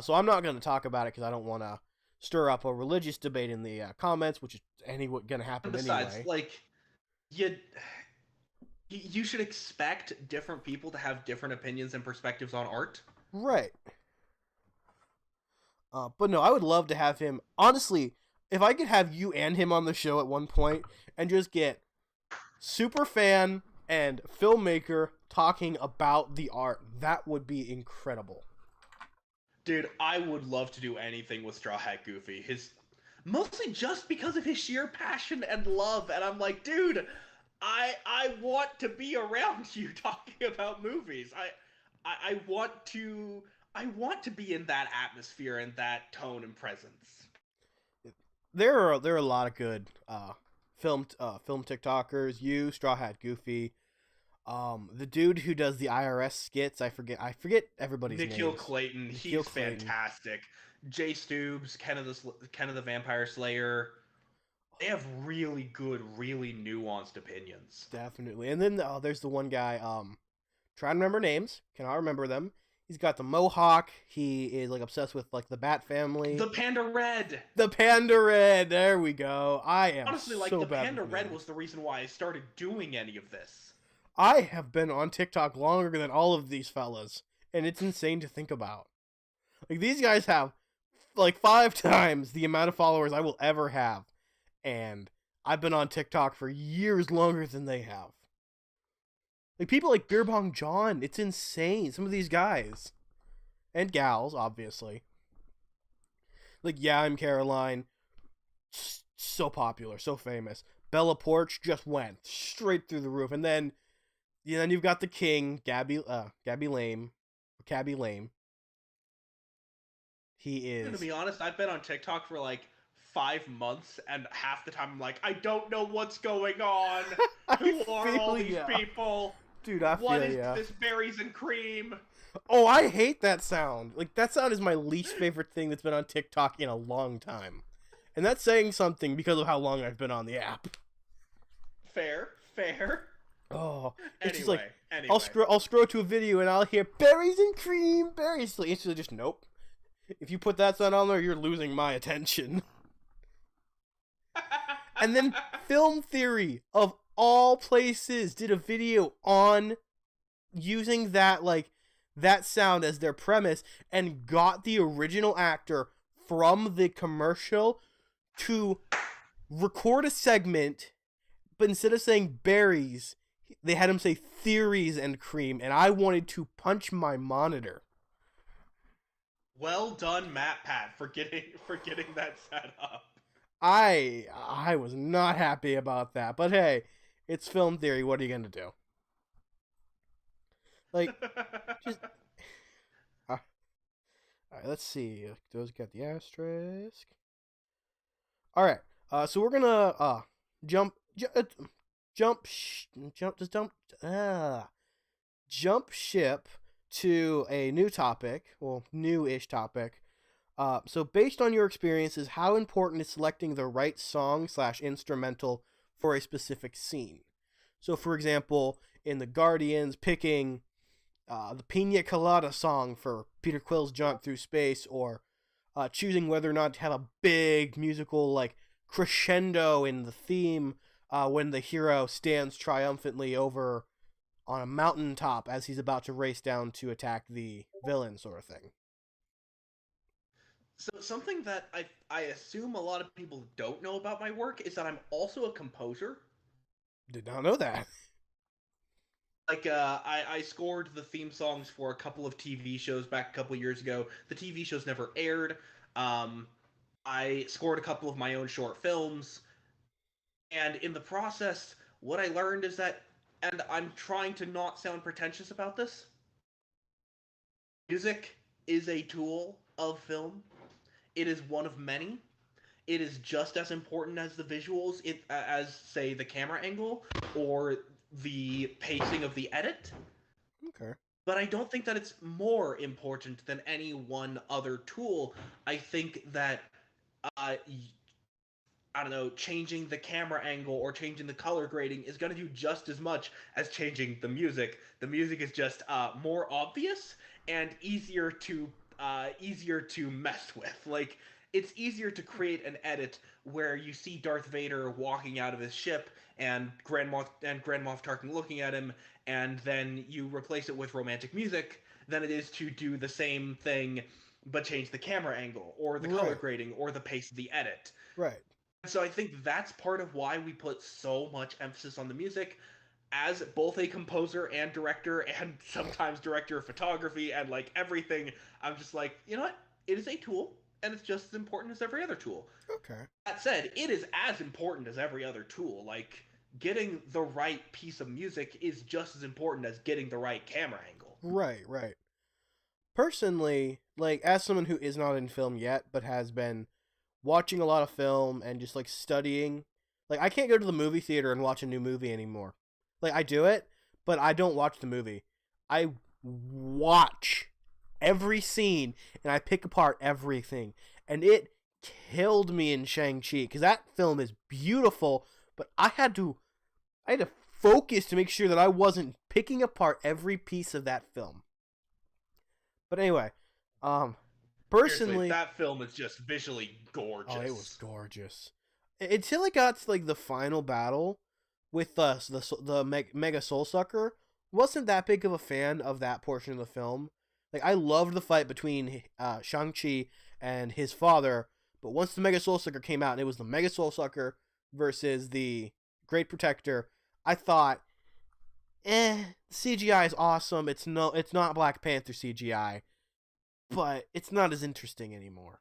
So I'm not going to talk about it because I don't want to stir up a religious debate in the comments, which is going to And happen besides, anyway. like, you you should expect different people to have different opinions and perspectives on art. Right. But no, I would love to have him. Honestly, if I could have you and him on the show at one point and just get super fan and filmmaker talking about the art, that would be incredible. Dude, I would love to do anything with Straw Hat Goofy. His mostly just because of his sheer passion and love, and I'm like, dude, I want to be around you talking about movies. I want to be in that atmosphere and that tone and presence. There are a lot of good film TikTokers. You, Straw Hat Goofy, the dude who does the IRS skits. I forget everybody's Nikhil names. Clayton, Nikhil he's Clayton. fantastic. Jay Stoobs, Ken of the Vampire Slayer. They have really good, really nuanced opinions. Definitely. And then there's the one guy. Trying to remember names. Cannot remember them. He's got the mohawk. He is like obsessed with like the Bat family. The Panda Red. The Panda Red. There we go. I am Honestly, like so the bad Panda with Red names. was the reason why I started doing any of this. I have been on TikTok longer than all of these fellas, and it's insane to think about. Like these guys have like 5 times the amount of followers I will ever have, and I've been on TikTok for years longer than they have. Like people like Beer Bong John, it's insane. Some of these guys and gals, obviously. Like yeah, I'm Caroline, so popular, so famous. Bella Porch just went straight through the roof, and then you've got the king, Gabby Lame, Cabby Lame. He And to is be honest, I've been on TikTok for like 5 months, and half the time I'm like, I don't know what's going on. I Who are all feel these ya. people? Dude, I What feel is ya. this berries and cream? Oh, I hate that sound. Like that sound is my least favorite thing that's been on TikTok in a long time. And that's saying something because of how long I've been on the app. Fair, fair. Oh, it's just like Anyway. I'll scroll to a video and I'll hear berries and cream, berries. Like, instantly just nope. If you put that sound on there, you're losing my attention. And then Film Theory of all places did a video on using that sound as their premise and got the original actor from the commercial to record a segment, but instead of saying berries, they had him say theories and cream, and I wanted to punch my monitor. Well done, Matt Pat, for getting that set up. I was not happy about that, but hey, it's Film Theory. What are you gonna do? Like, just all right. Let's see. Those got the asterisk. All right. So we're gonna jump, jump, just jump ship to a new topic. Well, new-ish topic. So based on your experiences, how important is selecting the right song/instrumental for a specific scene? So, for example, in The Guardians, picking the Pina Colada song for Peter Quill's jaunt through space, or choosing whether or not to have a big musical like crescendo in the theme when the hero stands triumphantly over on a mountaintop as he's about to race down to attack the villain, sort of thing. So something that I assume a lot of people don't know about my work is that I'm also a composer. Did not know that. Like I scored the theme songs for a couple of TV shows back a couple of years ago. The TV shows never aired. Um, I scored a couple of my own short films, and in the process, what I learned is that, and I'm trying to not sound pretentious about this, music is a tool of film. It is one of many. It is just as important as the visuals, as say the camera angle or the pacing of the edit. Okay. But I don't think that it's more important than any one other tool. I think that I don't know, changing the camera angle or changing the color grading is going to do just as much as changing the music. The music is just more obvious and easier to easier to mess with. Like, it's easier to create an edit where you see Darth Vader walking out of his ship and Grand Moff Tarkin looking at him, and then you replace it with romantic music than it is to do the same thing but change the camera angle or the color Right. grading or the pace of the edit. Right. So I think that's part of why we put so much emphasis on the music. As both a composer and director, and sometimes director of photography, and like everything, I'm just like, you know what? It is a tool, and it's just as important as every other tool. Okay. That said, it is as important as every other tool. Like, getting the right piece of music is just as important as getting the right camera angle. Right. Right. Personally, like as someone who is not in film yet but has been watching a lot of film and just like studying, like I can't go to the movie theater and watch a new movie anymore. Like I do it, but I don't watch the movie. I watch every scene and I pick apart everything. And it killed me in Shang-Chi cuz that film is beautiful, but I had to focus to make sure that I wasn't picking apart every piece of that film. But anyway, um Seriously, personally, that film is just visually oh, it was gorgeous. gorgeous. Until it got to like the final battle with the Mega Soul Sucker, wasn't that big of a fan of that portion of the film. Like I loved the fight between Shang-Chi and his father, but once the Mega Soul Sucker came out and it was the Mega Soul Sucker versus the Great Protector, I thought, CGI is awesome. It's not Black Panther CGI, but it's not as interesting anymore.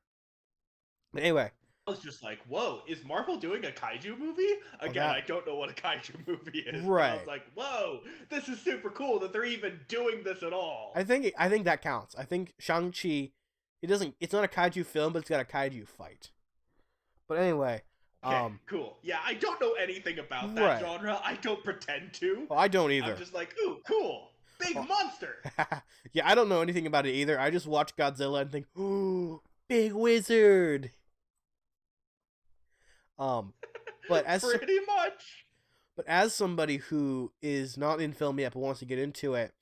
But anyway, I was just like, whoa, is Marvel doing a kaiju movie? oh, Again, I that don't know what a kaiju movie is, but I was right. like, whoa, this is super cool that they're even doing this at all. I think that counts. I think Shang-Chi it's not a kaiju film, but it's got a kaiju fight. But anyway, Okay, um cool. Yeah, I don't know anything about that right. genre. I don't pretend to. Well, I don't I'm either. just like, ooh, cool. Big Well, monster. yeah, I don't know anything about it either. I just watch Godzilla and think, "Ooh, big wizard." Um but Pretty much. as somebody who is not in film yet but wants to get into it,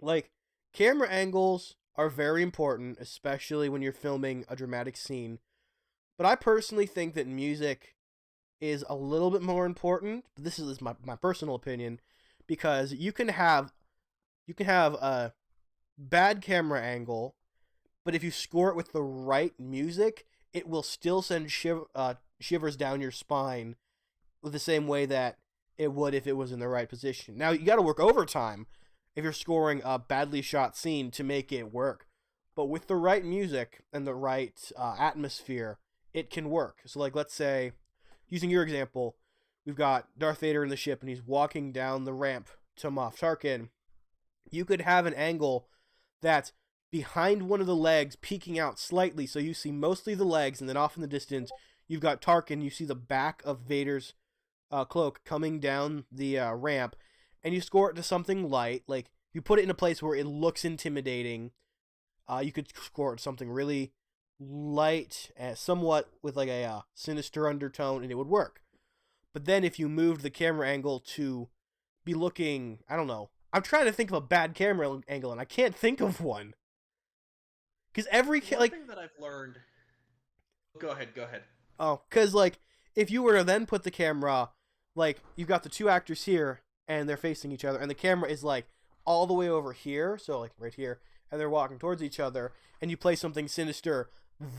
like camera angles are very important, especially when you're filming a dramatic scene. But I personally think that music is a little bit more important. But this is my personal opinion, because you can have a bad camera angle, but if you score it with the right music, it will still send shivers down your spine with the same way that it would if it was in the right position. Now you got to work overtime if you're scoring a badly shot scene to make it work, but with the right music and the right atmosphere, it can work. So like let's say, using your example, we've got Darth Vader in the ship and he's walking down the ramp to Moff Tarkin. You could have an angle that's behind one of the legs, peeking out slightly, so you see mostly the legs, and then off in the distance, you've got Tarkin. You see the back of Vader's cloak coming down the ramp, and you score it to something light. Like you put it in a place where it looks intimidating. You could score it to something really light, somewhat with like a sinister undertone, and it would work. But then if you moved the camera angle to be looking, I don't know. I'm trying to think of a bad camera angle, and I can't think of one. Because One like, thing that I've learned. Go ahead, go ahead. oh, because like, if you were to then put the camera, like, you've got the two actors here, and they're facing each other, and the camera is like all the way over here, so like right here, and they're walking towards each other, and you play something sinister,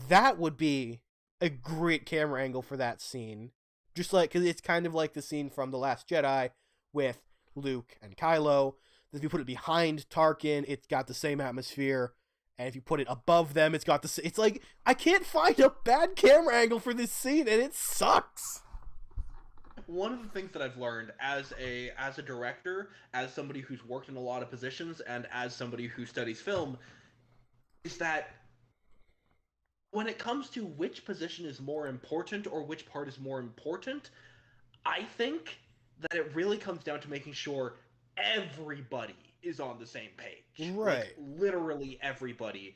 that would be a great camera angle for that scene. Just like, because it's kind of like the scene from The Last Jedi with Luke and Kylo. If you put it behind Tarkin, it's got the same atmosphere. And if you put it above them, it's got the. It's like I can't find a bad camera angle for this scene, and it sucks. One of the things that I've learned as a director, as somebody who's worked in a lot of positions, and as somebody who studies film, is that when it comes to which position is more important or which part is more important, I think that it really comes down to making sure everybody is on the same page. Like Right. literally everybody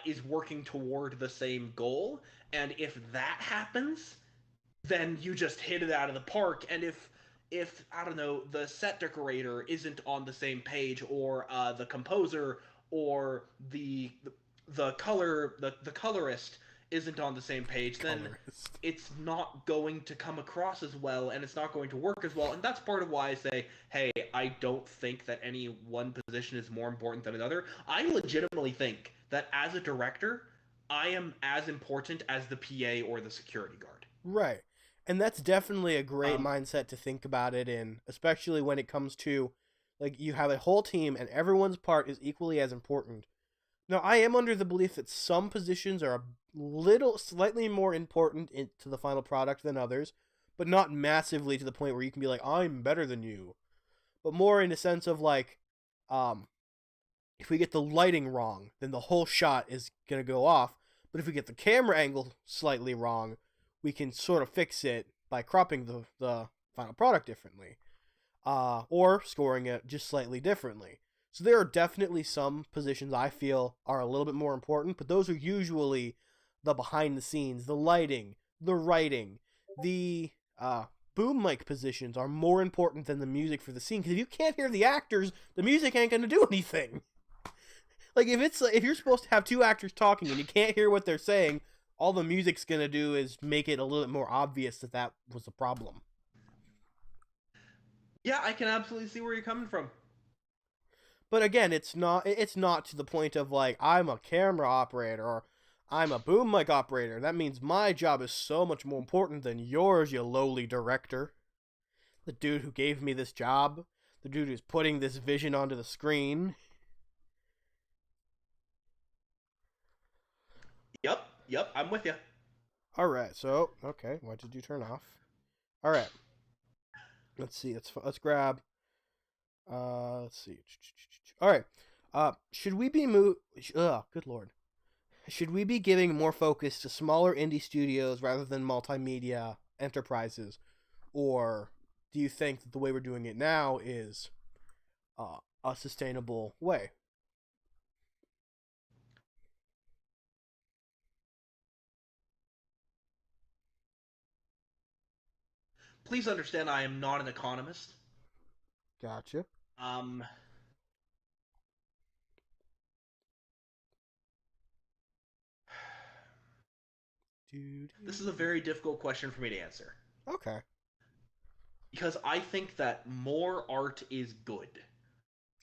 is working toward the same goal, and if that happens, then you just hit it out of the park. And if I don't know, the set decorator isn't on the same page, or the composer, or the colorist isn't on the same page, then Colorist. it's not going to come across as well, and it's not going to work as well. And that's part of why I say, hey, I don't think that any one position is more important than another. I legitimately think that as a director, I am as important as the PA or the security guard. Right. And that's definitely a great Um, mindset to think about it in, especially when it comes to like you have a whole team and everyone's part is equally as important. Now, I am under the belief that some positions are a little slightly more important to the final product than others, but not massively to the point where you can be like, "I'm better than you." But more in the sense of like um if we get the lighting wrong, then the whole shot is going to go off. But if we get the camera angle slightly wrong, we can sort of fix it by cropping the final product differently, or scoring it just slightly differently. So there are definitely some positions I feel are a little bit more important, but those are usually the behind the scenes, the lighting, the writing, the boom mic positions are more important than the music for the scene. Because if you can't hear the actors, the music ain't going to do anything. Like if you're supposed to have two actors talking and you can't hear what they're saying, all the music's gonna do is make it a little bit more obvious that that was a problem. yeah, I can absolutely see where you're coming from. But again, it's not to the point of like I'm a camera operator or I'm a boom mic operator. That means my job is so much more important than yours, you lowly director. The dude who gave me this job, the dude who's putting this vision onto the screen. Yep, yep, I'm with you. All right, so okay, what did you turn off? All right, let's see. Let's grab. Let's see. All right. Should we be good lord. Should we be giving more focus to smaller indie studios rather than multimedia enterprises, or do you think that the way we're doing it now is a sustainable way? Please understand, I am not an economist. Gotcha. Um, this is a very difficult question for me to answer Okay. because I think that more art is good.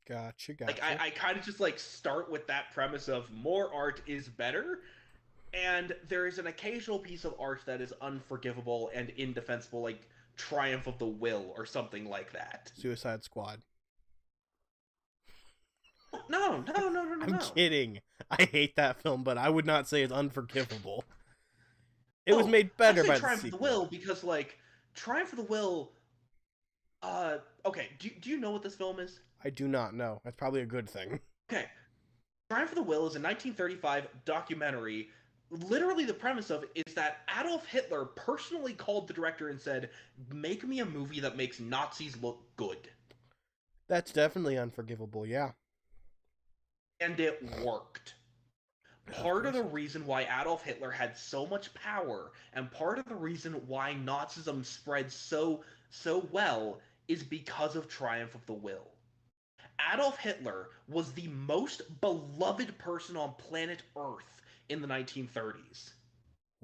Gotcha. Like Gotcha. I kind of just like start with that premise of more art is better, and there is an occasional piece of art that is unforgivable and indefensible, like Triumph of the Will or something like that. Suicide Squad. No, no, no, no, no, I'm no. kidding. I hate that film, but I would not say it's unforgivable. It was Oh, made I better say by the Triumph of the sequel. Will because like Triumph of the Will. Okay. Do you know what this film is? I do not know. That's probably a good thing. Okay, Triumph of the Will is a 1935 documentary. Literally, the premise of it is that Adolf Hitler personally called the director and said, "Make me a movie that makes Nazis look good," That's definitely unforgivable. Yeah. and it worked. Of Part of course the it did. reason why Adolf Hitler had so much power, and part of the reason why Nazism spread so well, is because of Triumph of the Will. Adolf Hitler was the most beloved person on planet Earth in the 1930s.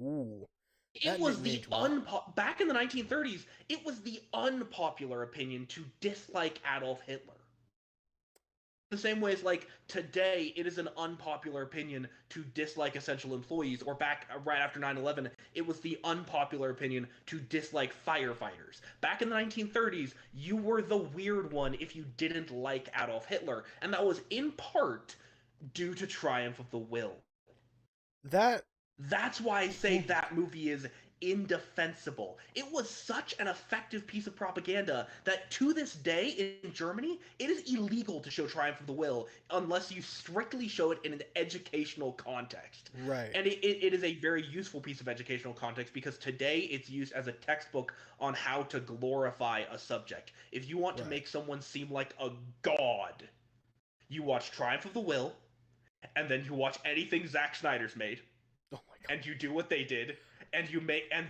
Ooh, It that was didn't the age well. back in the 1930s, it was the unpopular opinion to dislike Adolf Hitler. The same way as like today it is an unpopular opinion to dislike essential employees, or back right after 9/11 it was the unpopular opinion to dislike firefighters. Back in the 1930s you were the weird one if you didn't like Adolf Hitler, and that was in part due to Triumph of the Will. That That's why I say oh my that movie is indefensible. It was such an effective piece of propaganda that to this day in Germany, it is illegal to show Triumph of the Will unless you strictly show it in an educational context. god. Right. And it is a very useful piece of educational context because today it's used as a textbook on how to glorify a subject. If you want to Right. make someone seem like a god, you watch Triumph of the Will, and then you watch anything Zack Snyder's made, Oh my god. and you do what they did, and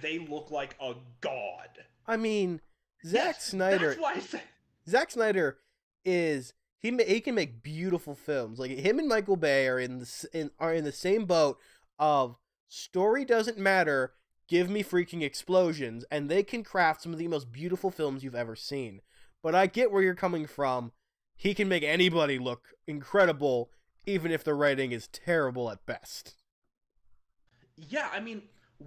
they look like a god. I mean, Zack Yes, that's Snyder. why I say. Zack Snyder is he can make beautiful films. Like him and Michael Bay are are in the same boat of story doesn't matter. Give me freaking explosions, and they can craft some of the most beautiful films you've ever seen. But I get where you're coming from. He can make anybody look incredible, even if the writing is terrible at best. Yeah, I mean,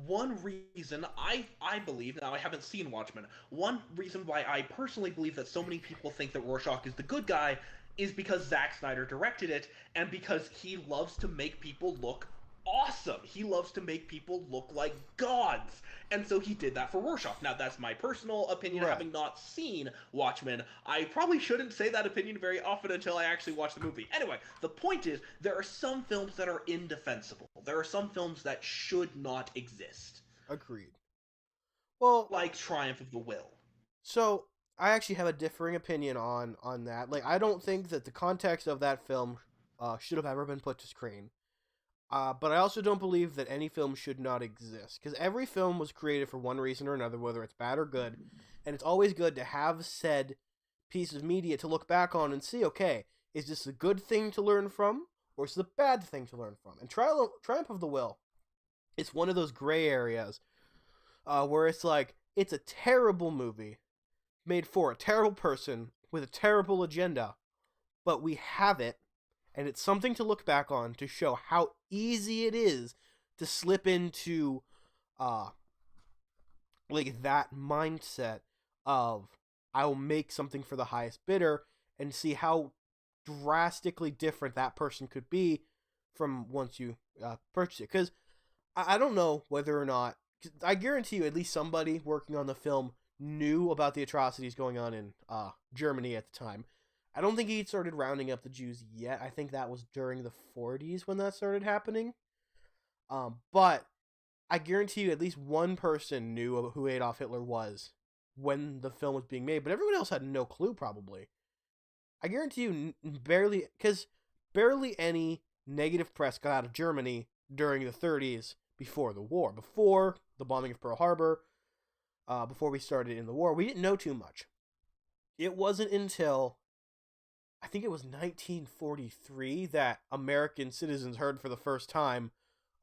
one reason I believe, now I haven't seen Watchmen. One reason why I personally believe that so many people think that Rorschach is the good guy is because Zack Snyder directed it and because he loves to make people look awesome. He loves to make people look like gods. And so he did that for Rorschach. Now that's my personal opinion, Right. having not seen Watchmen. I probably shouldn't say that opinion very often until I actually watch the movie. Anyway, the point is there are some films that are indefensible. There are some films that should not exist. Agreed. Well, Like Triumph of the Will. so I actually have a differing opinion on that. Like, I don't think that the context of that film should have ever been put to screen. But I also don't believe that any film should not exist because every film was created for one reason or another, whether it's bad or good, and it's always good to have said piece of media to look back on and see, okay, is this a good thing to learn from, or is it a bad thing to learn from? And Triumph of the Will is one of those gray areas where it's like it's a terrible movie made for a terrible person with a terrible agenda, but we have it, and it's something to look back on to show how easy it is to slip into uh like that mindset of I will make something for the highest bidder and see how drastically different that person could be from once you purchase it. Because I don't know whether or not, 'cause I guarantee you at least somebody working on the film knew about the atrocities going on in Germany at the time. I don't think he'd started rounding up the Jews yet. I think that was during the 40s when that started happening. But I guarantee you at least one person knew who Adolf Hitler was when the film was being made, but everyone else had no clue probably. I guarantee you barely, because barely any negative press got out of Germany during the 30s before the war. Before the bombing of Pearl Harbor, before we started in the war, we didn't know too much. It wasn't until I think it was 1943 that American citizens heard for the first time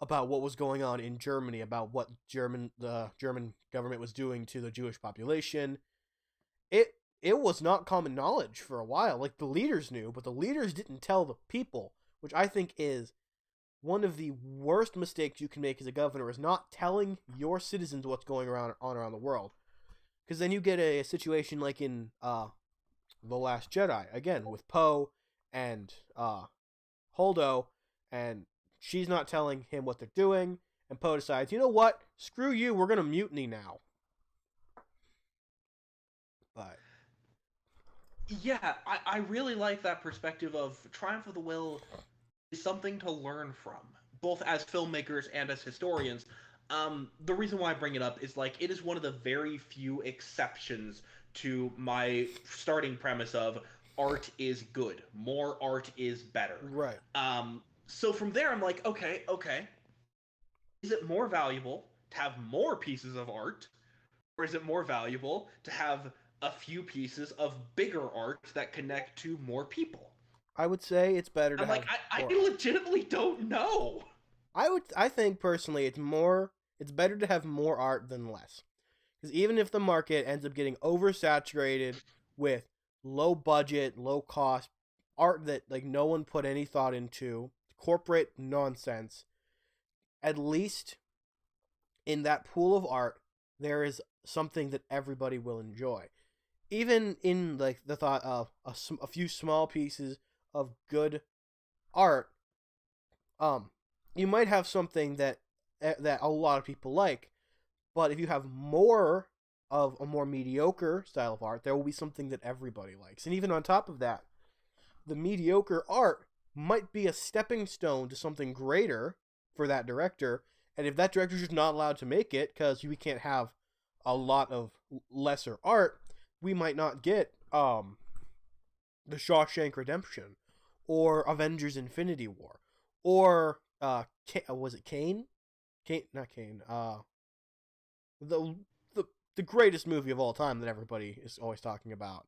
about what was going on in Germany, about what the German government was doing to the Jewish population. It was not common knowledge for a while. Like the leaders knew, but the leaders didn't tell the people, which I think is one of the worst mistakes you can make as a governor is not telling your citizens what's going around the world. Because then you get a situation like in the Last Jedi again with Poe and Holdo, and she's not telling him what they're doing, and Poe decides, you know what? Screw you. We're gonna mutiny now. But Yeah, I really like that perspective of Triumph of the Will is something to learn from, both as filmmakers and as historians. The reason why I bring it up is like it is one of the very few exceptions to my starting premise of art is good, more art is better. right, So from there, I'm like, okay, is it more valuable to have more pieces of art, or is it more valuable to have a few pieces of bigger art that connect to more people? I would say it's better to I'm like, have I more. legitimately don't know. I think personally it's better to have more art than less. Because even if the market ends up getting oversaturated with low budget, low cost art that like no one put any thought into, corporate nonsense, at least in that pool of art there is something that everybody will enjoy. Even in like the thought of a few small pieces of good art, um you might have something that a lot of people like, but if you have more of a more mediocre style of art, there will be something that everybody likes. And even on top of that, the mediocre art might be a stepping stone to something greater for that director. And if that director's just not allowed to make it because we can't have a lot of lesser art, we might not get the Shawshank Redemption or Avengers Infinity War or was it Kane? Kane, not Kane. The the the greatest movie of all time that everybody is always talking about.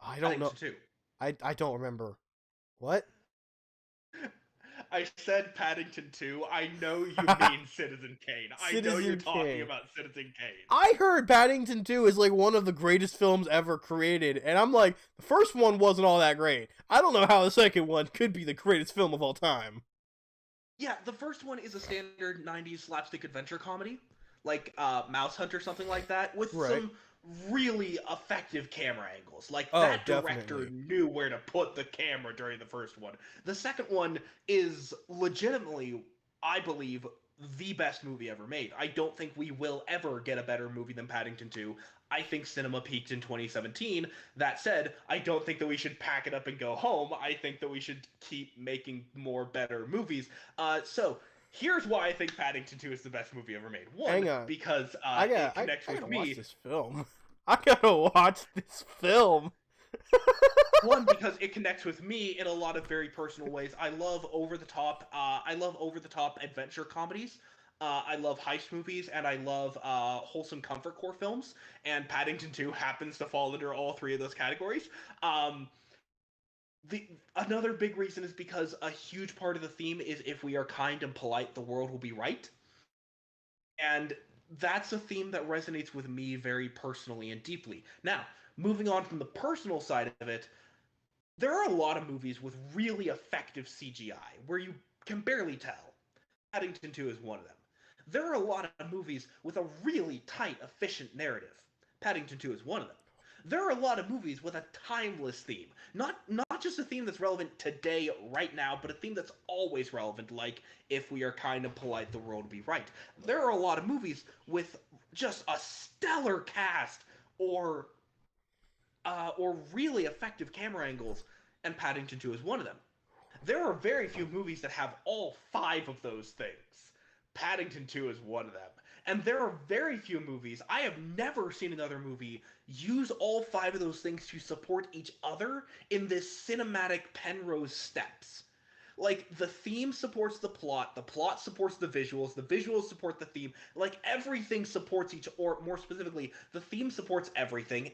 I don't know. Paddington 2. I don't remember. What? I said Paddington 2. I know you mean Citizen Kane. I know you're Citizen talking Kane. about Citizen Kane. I heard Paddington 2 is like one of the greatest films ever created, and I'm like, the first one wasn't all that great. I don't know how the second one could be the greatest film of all time. Yeah, the first one is a standard 90s slapstick adventure comedy, like Mouse Hunt or something like that, with Right. some really effective camera angles. Like, Oh, that director definitely. knew where to put the camera during the first one. The second one is legitimately, I believe, the best movie ever made. I don't think we will ever get a better movie than Paddington 2. I think cinema peaked in 2017. That said, I don't think that we should pack it up and go home. I think that we should keep making more better movies. So here's why I think Paddington 2 is the best movie ever made. One, Hang on. because I it gotta, connects I with gotta watch me. this film. I gotta watch this film. One, because it connects with me in a lot of very personal ways. I love over the top. I love over the top adventure comedies. I love heist movies, and I love wholesome comfort core films. And Paddington 2 happens to fall under all three of those categories. Um, the Another big reason is because a huge part of the theme is if we are kind and polite, the world will be right. And that's a theme that resonates with me very personally and deeply. Now, moving on from the personal side of it, there are a lot of movies with really effective CGI where you can barely tell. Paddington 2 is one of them. There are a lot of movies with a really tight, efficient narrative. Paddington 2 is one of them. There are a lot of movies with a timeless theme. Not just a theme that's relevant today, right now, but a theme that's always relevant, like if we are kind and polite, the world will be right. There are a lot of movies with just a stellar cast or really effective camera angles, and Paddington 2 is one of them. There are very few movies that have all five of those things. Paddington 2 is one of them. And there are very few movies, I have never seen another movie use all five of those things to support each other in this cinematic Penrose steps. Like, the theme supports the plot supports the visuals support the theme. Like, everything supports each, or more specifically, the theme supports everything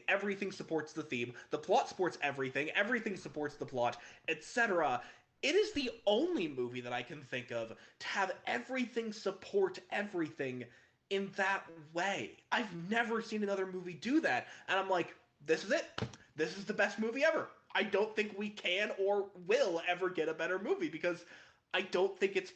supports the theme, the plot supports everything supports the plot, etc. It is the only movie that I can think of to have everything support everything in that way. I've never seen another movie do that, and I'm like, this is it. This is the best movie ever. I don't think we can or will ever get a better movie because I don't think it's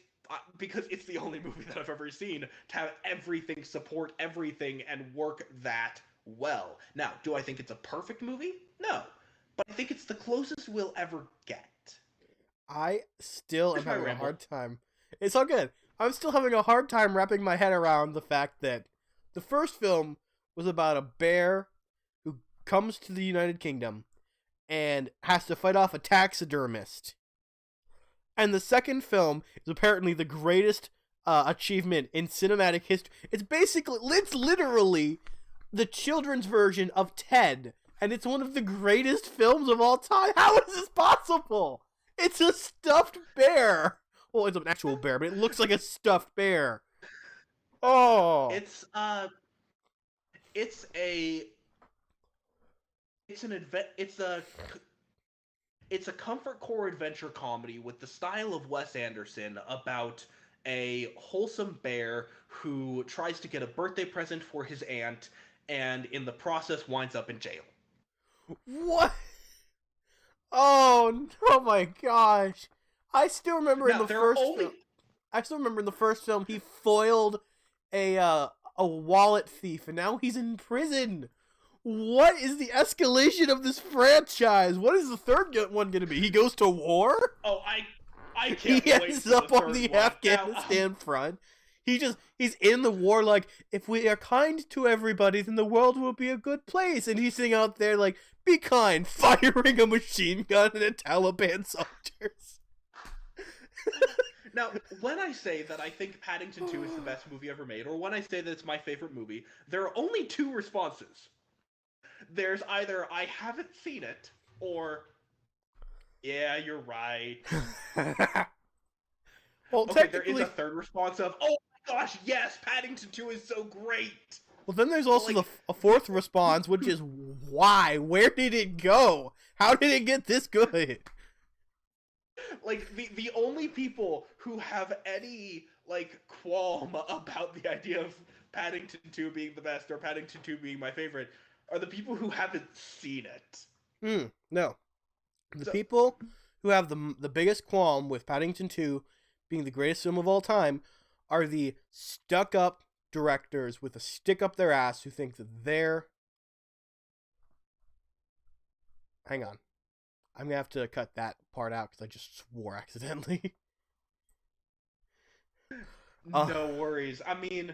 because it's the only movie that I've ever seen to have everything support everything and work that well. Now, do I think it's a perfect movie? No. But I think it's the closest we'll ever get. I still am Here's my having a ramble. hard time. It's all good. I'm still having a hard time wrapping my head around the fact that the first film was about a bear who comes to the United Kingdom and has to fight off a taxidermist. And the second film is apparently the greatest achievement in cinematic history. It's literally the children's version of Ted, and it's one of the greatest films of all time. How is this possible? It's a stuffed bear. Well, it's an actual bear, but it looks like a stuffed bear. Oh, It's it's a it's an advent it's a comfort core adventure comedy with the style of Wes Anderson about a wholesome bear who tries to get a birthday present for his aunt and in the process winds up in jail. what? Oh my gosh! I still remember in Now the there are first film. only I still remember in the first film he foiled a wallet thief, and now he's in prison. What is the escalation of this franchise? What is the third one going to be? He goes to war? oh I He can't wait ends for the up on third the one. Now, Afghanistan front. He's in the war like, if we are kind to everybody, then the world will be a good place. And he's sitting out there like, be kind, firing a machine gun at Taliban soldiers. Now, when I say that I think Paddington 2 is the best movie ever made, or when I say that it's my favorite movie, there are only two responses. There's either I haven't seen it, or yeah, you're right. Well, Okay, there is technically, a third response of, oh my gosh, yes, Paddington 2 is so great. Well, then there's But also like a fourth response, which is why? Where did it go? How did it get this good? like the only people who have any like qualm about the idea of Paddington 2 being the best or Paddington 2 being my favorite are the people who haven't seen it. No. The So people who have the biggest qualm with Paddington 2 being the greatest film of all time are the stuck-up directors with a stick up their ass who think that they're... Hang on. I'm going to have to cut that part out because I just swore accidentally. no worries. I mean,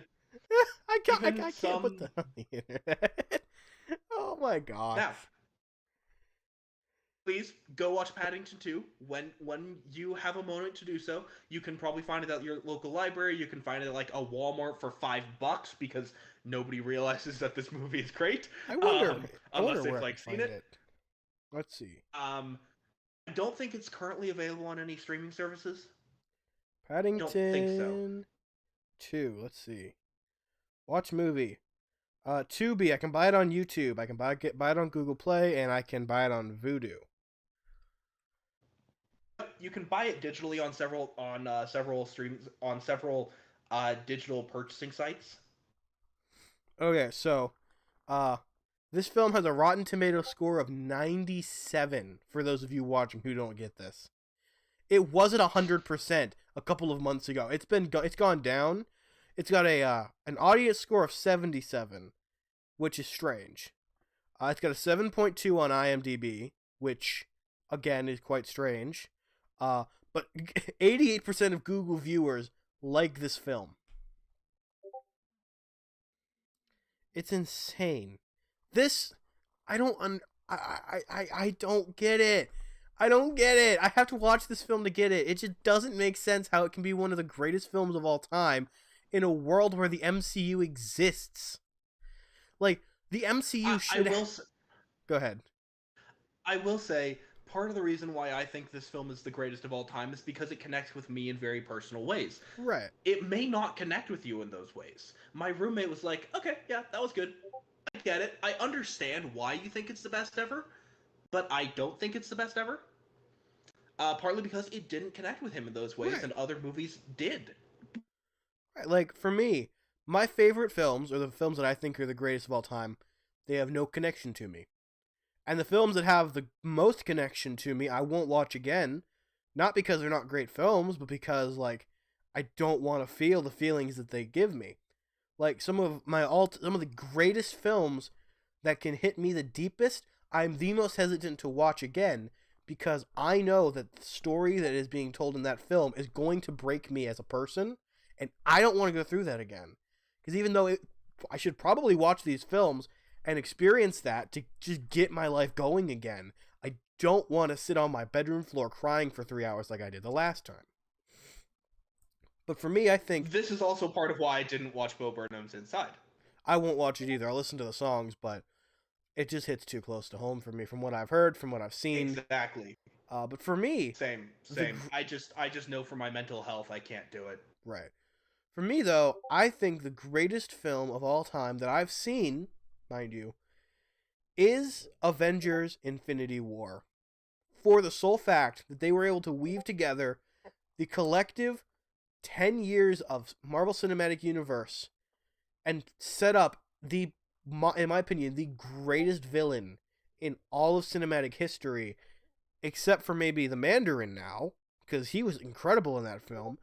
I even can't put some that on the internet. Oh my god. now, please go watch Paddington 2 when you have a moment to do so. You can probably find it at your local library. You can find it at like a Walmart for $5 because nobody realizes that this movie is great. I wonder Unless where they've I can like seen find it. it. Let's see. I don't think it's currently available on any streaming services. Don't think so. Paddington 2. Let's see. Watch movie. Tubi. I can buy it on YouTube. I can buy it on Google Play, and I can buy it on Vudu. You can buy it digitally on several streams on several digital purchasing sites. Okay, so, this film has a Rotten Tomato score of 97. For those of you watching who don't get this, it was at 100% a couple of months ago. It's gone down. It's got an audience score of 77, which is strange. It's got a 7.2 on IMDb, which again is quite strange. But 88% of Google viewers like this film. It's insane. This, I don't I don't get it. I don't get it. I have to watch this film to get it. It just doesn't make sense how it can be one of the greatest films of all time in a world where the MCU exists. Like, the MCU should... Go ahead. I will say, part of the reason why I think this film is the greatest of all time is because it connects with me in very personal ways. Right. It may not connect with you in those ways. My roommate was like, okay, yeah, that was good. I get it. I understand why you think it's the best ever, but I don't think it's the best ever. Partly because it didn't connect with him in those ways, Right. and other movies did. Right. Like, for me, my favorite films, or the films that I think are the greatest of all time, they have no connection to me. And the films that have the most connection to me, I won't watch again. Not because they're not great films, but because, like, I don't want to feel the feelings that they give me. Like, some of the greatest films that can hit me the deepest, I'm the most hesitant to watch again, because I know that the story that is being told in that film is going to break me as a person, and I don't want to go through that again. Because even though I should probably watch these films and experience that to just get my life going again, I don't want to sit on my bedroom floor crying for 3 hours like I did the last time. But for me, I think... This is also part of why I didn't watch Bo Burnham's Inside. I won't watch it either. I'll listen to the songs, but it just hits too close to home for me from what I've heard, from what I've seen. Exactly. But for me... Same. I just know for my mental health I can't do it. Right. For me, though, I think the greatest film of all time that I've seen, mind you, is Avengers Infinity War. For the sole fact that they were able to weave together the collective 10 years of Marvel Cinematic Universe and set up in my opinion, the greatest villain in all of cinematic history, except for maybe the Mandarin now, because he was incredible in that film.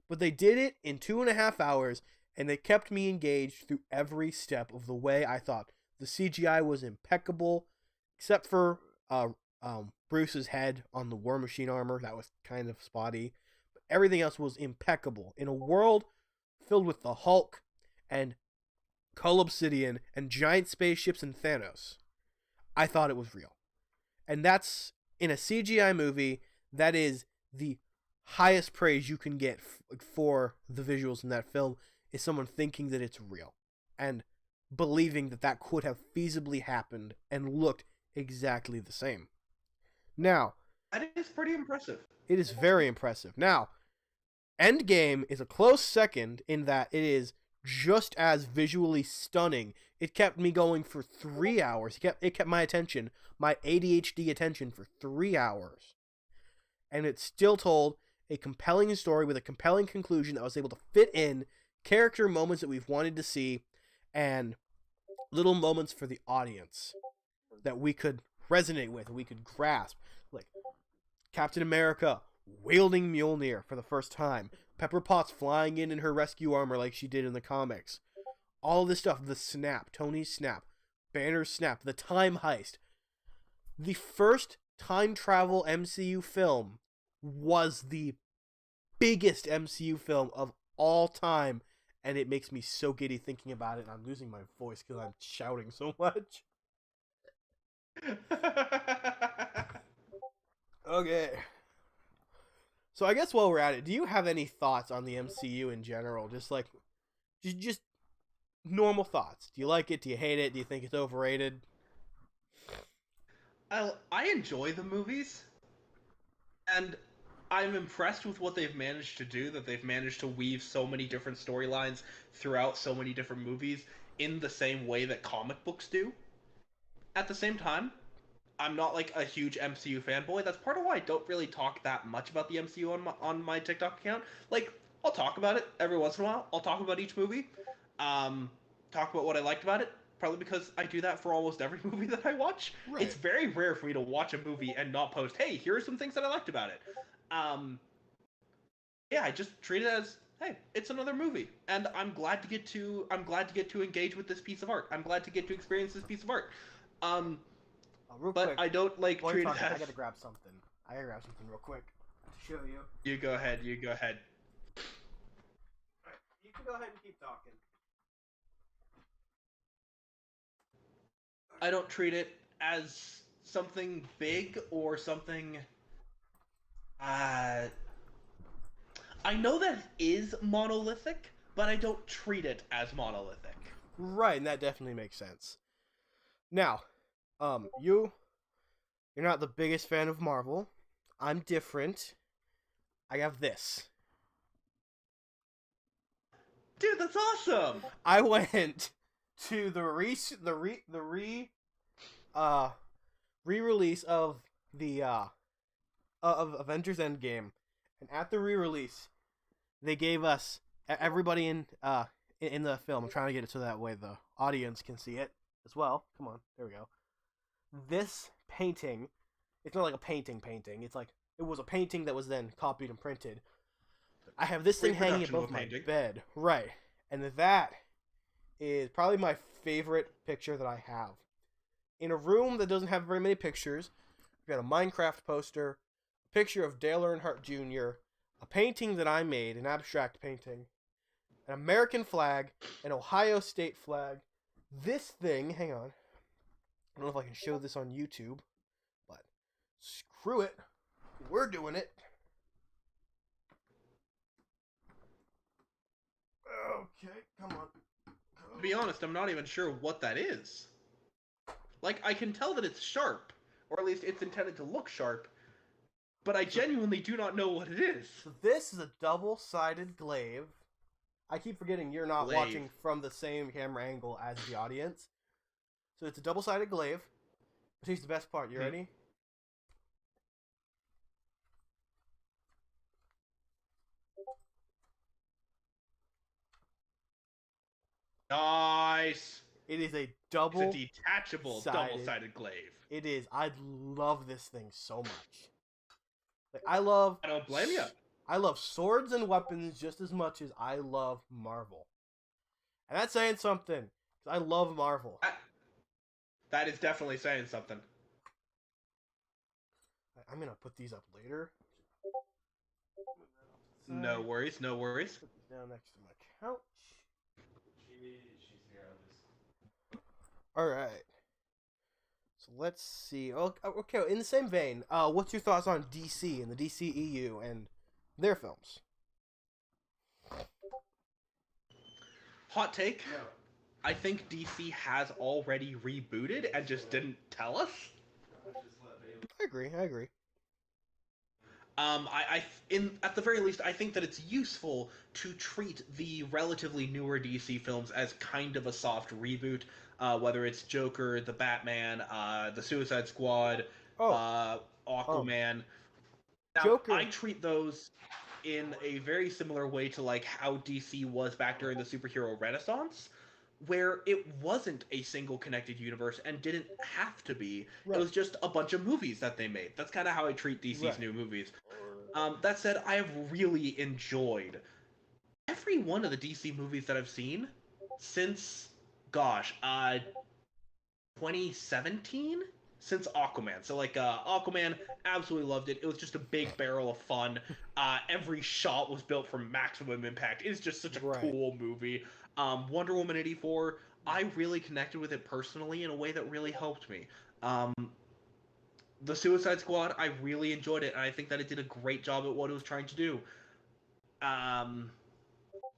But they did it in 2.5 hours, and they kept me engaged through every step of the way. I thought the CGI was impeccable, except for Bruce's head on the War Machine armor. That was kind of spotty. But everything else was impeccable. In a world filled with the Hulk and Cull Obsidian and giant spaceships and Thanos, I thought it was real. And that's, in a CGI movie, that is the highest praise you can get for the visuals in that film, is someone thinking that it's real and believing that that could have feasibly happened and looked exactly the same. Now, that is pretty impressive. It is very impressive. Now, Endgame is a close second in that it is just as visually stunning. It kept me going for 3 hours. It kept my attention, my ADHD attention, for 3 hours. And it still told a compelling story with a compelling conclusion that was able to fit in character moments that we've wanted to see and little moments for the audience that we could resonate with and we could grasp. Like Captain America wielding Mjolnir for the first time, Pepper Potts flying in her rescue armor like she did in the comics. All of this stuff, the snap, Tony's snap, Banner's snap, the time heist. The first time travel MCU film was the biggest MCU film of all time, and it makes me so giddy thinking about it. I'm losing my voice because I'm shouting so much. Okay. So I guess while we're at it, do you have any thoughts on the MCU in general? Just normal thoughts. Do you like it? Do you hate it? Do you think it's overrated? I enjoy the movies, and I'm impressed with what they've managed to do, that they've managed to weave so many different storylines throughout so many different movies in the same way that comic books do. At the same time, I'm not like a huge MCU fanboy. That's part of why I don't really talk that much about the MCU on my TikTok account. Like, I'll talk about it every once in a while. I'll talk about each movie, um, talk about what I liked about it. Probably because I do that for almost every movie that I watch. Right. It's very rare for me to watch a movie and not post, "Hey, here are some things that I liked about it." Um, yeah, I just treat it as, hey, it's another movie, and I'm glad to get to engage with this piece of art. I'm glad to get to experience this piece of art. Um, Real but quick, I don't like while treat you're it talking, as. I gotta grab something. Real quick to show you. You go ahead. You go ahead. Right, you can go ahead and keep talking. I don't treat it as something big or something. Uh, I know that it is monolithic, but I don't treat it as monolithic. Right, and that definitely makes sense. Now, you're not the biggest fan of Marvel. I'm different. I have this. Dude, that's awesome. I went to the re-release of the of Avengers Endgame, and at the re-release, they gave us everybody in the film. I'm trying to get it so that way the audience can see it as well. Come on, there we go. This painting, it's not like a painting. It's like it was a painting that was then copied and printed. I have this thing hanging Reproduction of above a my painting. bed, right, and that is probably my favorite picture that I have. In a room that doesn't have very many pictures, we've got a Minecraft poster, a picture of Dale Earnhardt Jr., a painting that I made, an abstract painting, an American flag, an Ohio State flag. This thing, hang on, I don't know if I can show this on YouTube, but screw it, we're doing it. Okay, come on. To be honest, I'm not even sure what that is. Like, I can tell that it's sharp, or at least it's intended to look sharp, but I genuinely do not know what it is. So this is a double-sided glaive. I keep forgetting you're not watching from the same camera angle as the audience. So it's a double-sided glaive. But here's the best part. You ready? Nice. It is a It's a double detachable double-sided glaive. It is. I love this thing so much. Like I don't blame you. I love swords and weapons just as much as I love Marvel. And that's saying something. I love Marvel. That is definitely saying something. I'm gonna put these up later. No worries, no worries. Put these down next to my couch. All right. So let's see. Okay, in the same vein, what's your thoughts on DC and the DCEU and their films? Hot take. No. I think DC has already rebooted and just didn't tell us. I agree. In at the very least, I think that it's useful to treat the relatively newer DC films as kind of a soft reboot. Whether it's Joker, the Batman, the Suicide Squad, Oh, uh, um, Aquaman. Now, I Joker. treat those in a very similar way to like how DC was back during the superhero renaissance, where it wasn't a single connected universe and didn't have to be. It Right, was just a bunch of movies that they made. That's kind of how I treat DC's right. new movies. That said, I have really enjoyed every one of the DC movies that I've seen since, gosh, 2017, since Aquaman. So like Aquaman, absolutely loved it. It was just a big barrel of fun. Every shot was built for maximum impact. It's just such a Right. cool movie. Wonder Woman 84, I really connected with it personally in a way that really helped me. Um, the Suicide Squad, I really enjoyed it, and I think that it did a great job at what it was trying to do. Um,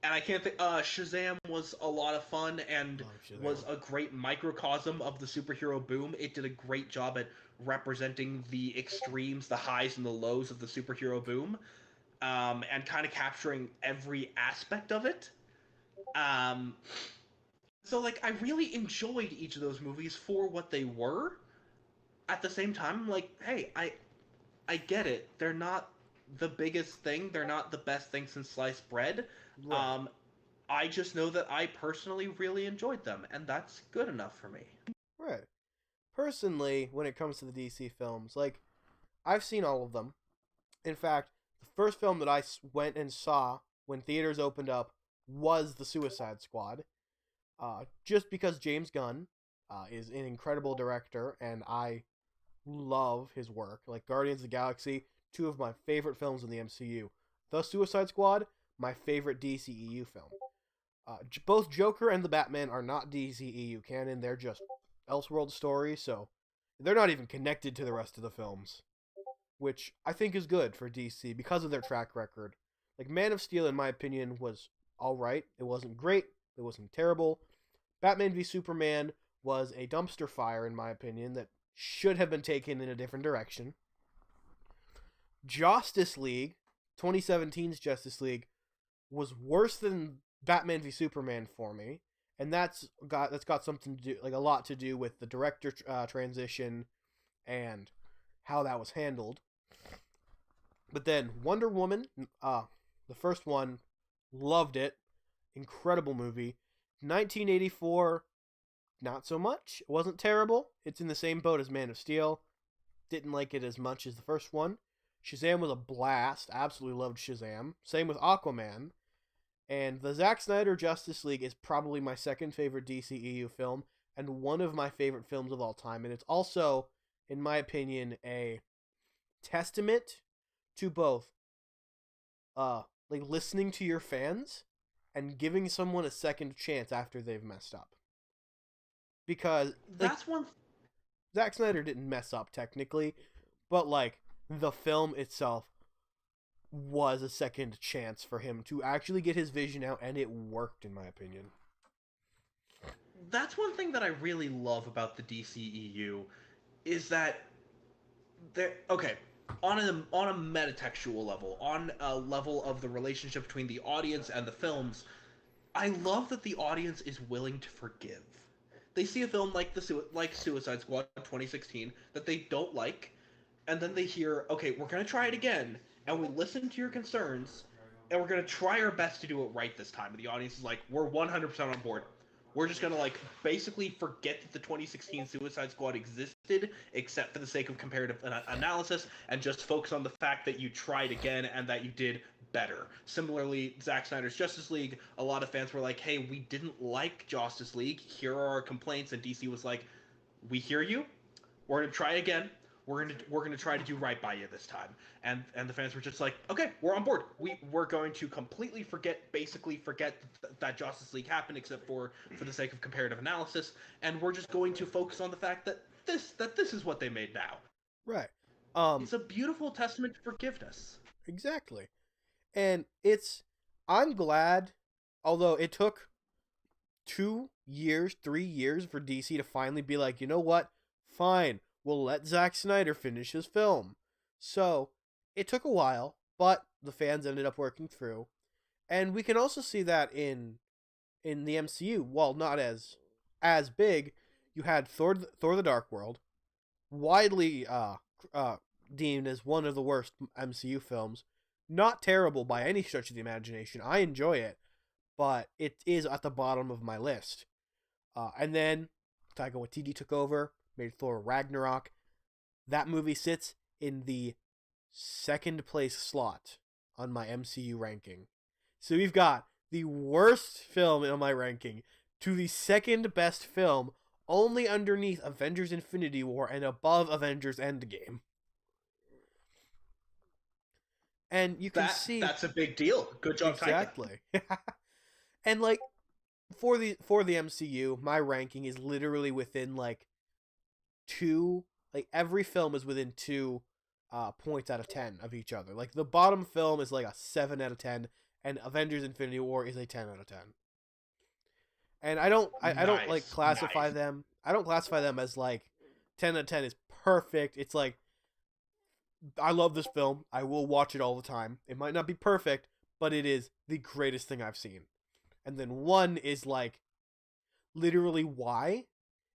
and I can't think. Shazam was a lot of fun and Love Shazam. was a great microcosm of the superhero boom. It did a great job at representing the extremes, the highs and the lows of the superhero boom, and kind of capturing every aspect of it. Um, so, like, I really enjoyed each of those movies for what they were. At the same time, I'm like, hey, I get it. They're not the biggest thing. They're not the best thing since sliced bread. Right, Um, I just know that I personally really enjoyed them, and that's good enough for me. right. Personally, when it comes to the DC films, like I've seen all of them. In fact, the first film that went and saw when theaters opened up was The Suicide Squad. Just because James Gunn is an incredible director, and I love his work. Like Guardians of the Galaxy, two of my favorite films in the MCU. The Suicide Squad, my favorite DCEU film. Both Joker and the Batman are not DCEU canon. They're just Elseworld stories, so they're not even connected to the rest of the films, which I think is good for DC because of their track record. Like Man of Steel, in my opinion, was all right. It wasn't great. It wasn't terrible. Batman v Superman was a dumpster fire, in my opinion, that should have been taken in a different direction. Justice League, 2017's Justice League, was worse than Batman v Superman for me, and that's got something to do, like a lot to do with the director transition and how that was handled. But then Wonder Woman, the first one, loved it, incredible movie. 1984, not so much. It wasn't terrible. It's in the same boat as Man of Steel. Didn't like it as much as the first one. Shazam was a blast. Absolutely loved Shazam. Same with Aquaman. And the Zack Snyder Justice League is probably my second favorite DCEU film and one of my favorite films of all time. And it's also, in my opinion, a testament to both like listening to your fans and giving someone a second chance after they've messed up. Because like That's one. Zack Snyder didn't mess up technically, but like the film itself was a second chance for him to actually get his vision out, and it worked, in my opinion. That's one thing that I really love about the DCEU is that they're okay on a metatextual level, on a level of the relationship between the audience and the films. I love that the audience is willing to forgive. They see a film like Suicide Squad 2016 that they don't like, and then they hear, okay, we're gonna try it again, and we listen to your concerns, and we're gonna try our best to do it right this time. And the audience is like, we're 100% on board. We're just gonna like basically forget that the 2016 Suicide Squad existed, except for the sake of comparative analysis, and just focus on the fact that you tried again and that you did better. Similarly, Zack Snyder's Justice League, a lot of fans were like, hey, we didn't like Justice League. Here are our complaints, and DC was like, we hear you. We're gonna try again. We're gonna try to do right by you this time. And the fans were just like, okay, we're on board. We're going to completely basically forget that Justice League happened, except for the sake of comparative analysis, and we're just going to focus on the fact that this is what they made now. Right. Um. It's a beautiful testament to forgiveness. Exactly. And I'm glad, although it took 2 years, 3 years for DC to finally be like, you know what? Fine, we'll let Zack Snyder finish his film. So it took a while, but the fans ended up working through, and we can also see that in the MCU. While not as big, you had Thor: The Dark World, widely uh, deemed as one of the worst MCU films. Not terrible by any stretch of the imagination. I enjoy it, but it is at the bottom of my list. And then Taika Waititi took over, made Thor Ragnarok. That movie sits in the second place slot on my MCU ranking. So we've got the worst film in my ranking to the second best film, only underneath Avengers Infinity War and above Avengers Endgame. And you can see That's a big deal. Good job, Taika. exactly. And like for the MCU, my ranking is literally within like two, like every film is within two points out of 10 of each other. Like the bottom film is like a 7 out of 10, and Avengers Infinity War is a 10 out of 10. And I don't like Nice, classify nice. them. I don't classify them as like 10 out of 10 is perfect. It's like I love this film. I will watch it all the time. It might not be perfect, but it is the greatest thing I've seen. And then one is like literally why?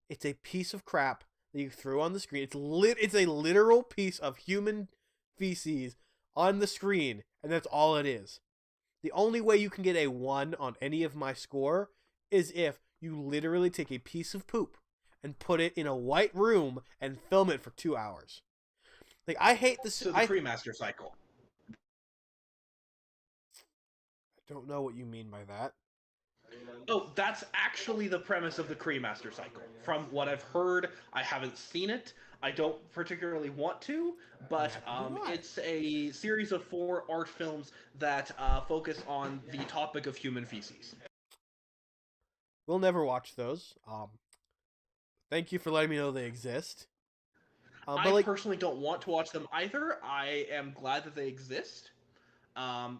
It's a piece of crap that you threw on the screen. It's a literal piece of human feces on the screen, and that's all it is. The only way you can get a 1 on any of my score is if you literally take a piece of poop and put it in a white room and film it for 2 hours. Like I hate this. So the cremaster cycle. Don't know what you mean by that. Oh, that's actually the premise of the cremaster cycle. From what I've heard, I haven't seen it. I don't particularly want to, but Neither do I. it's a series of 4 art films that focus on the topic of human feces. We'll never watch those. Thank you for letting me know they exist. But I like, personally don't want to watch them either. I am glad that they exist.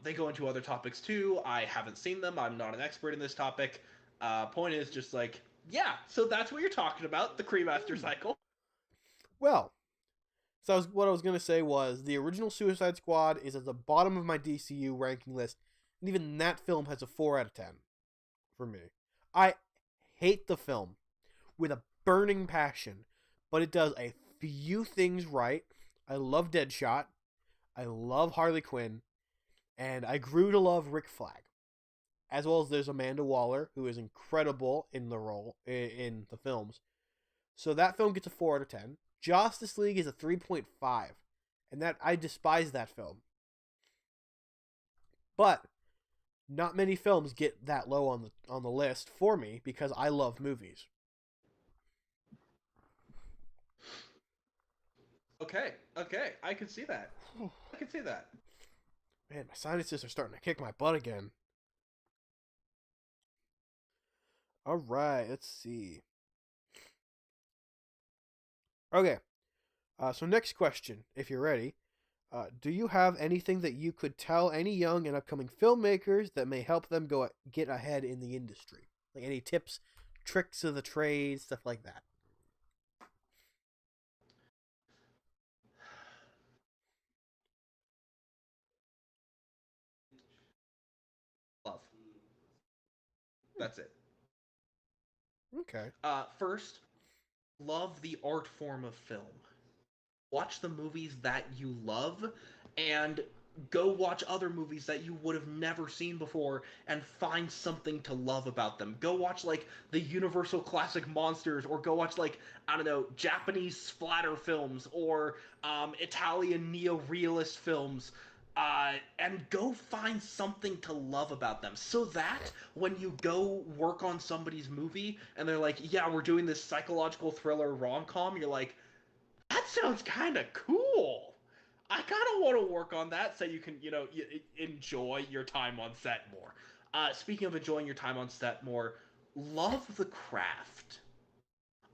They go into other topics too. I haven't seen them. I'm not an expert in this topic. Point is just like, yeah, so that's what you're talking about, the cremaster cycle. well, what I was gonna say was the original Suicide Squad is at the bottom of my DCU ranking list, and even that film has a 4 out of 10 for me. I hate the film with a burning passion, but it does a few things right. I love Deadshot. I love Harley Quinn, and I grew to love Rick Flag, as well as there's Amanda Waller, who is incredible in the role in the films. So that film gets a 4 out of 10. Justice League is a 3.5, and that I despise that film. But not many films get that low on the list for me because I love movies. Okay, okay, I can see that. I can see that. Man, my sinuses are starting to kick my butt again. All right, let's see. Okay, so next question, if you're ready. Do you have anything that you could tell any young and upcoming filmmakers that may help them get ahead in the industry? Like any tips, tricks of the trade, stuff like that. Love. That's it. Okay. First, love the art form of film. Watch the movies that you love and go watch other movies that you would have never seen before and find something to love about them. Go watch like the Universal Classic Monsters, or go watch like, I don't know, Japanese splatter films, or Italian neo-realist films. And go find something to love about them, so that when you go work on somebody's movie and they're like, yeah, we're doing this psychological thriller rom-com, you're like, that sounds kind of cool. I kind of want to work on that so you can, enjoy your time on set more. Speaking of enjoying your time on set more, love the craft.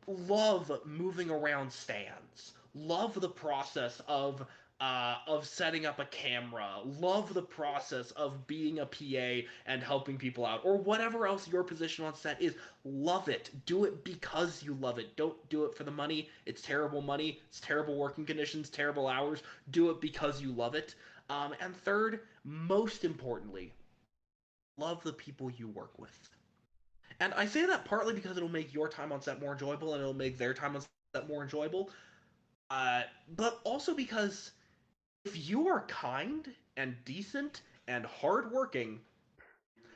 Love moving around stands. Love the process of of setting up a camera, love the process of being a PA and helping people out, or whatever else your position on set is. Love it. Do it because you love it. Don't do it for the money. It's terrible money. It's terrible working conditions, terrible hours. Do it because you love it. And third, most importantly, love the people you work with. And I say that partly because it'll make your time on set more enjoyable and it'll make their time on set more enjoyable. But also because if you are kind and decent and hardworking,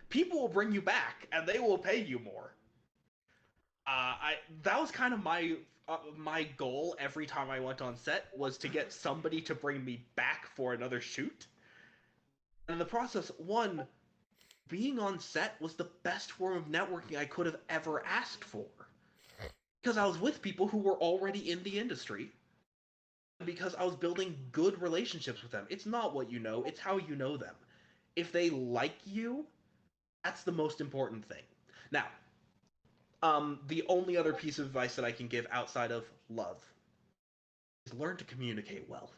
people will bring you back and they will pay you more. I that was kind of my goal every time I went on set was to get somebody to bring me back for another shoot. And in the process, one, being on set was the best form of networking I could have ever asked for. Because I was with people who were already in the industry. Because I was building good relationships with them. It's not what you know, it's how you know them. If they like you, that's the most important thing. Now, the only other piece of advice that I can give outside of love is learn to communicate well.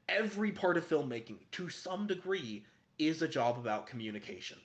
Every part of filmmaking, to some degree, is a job about communication.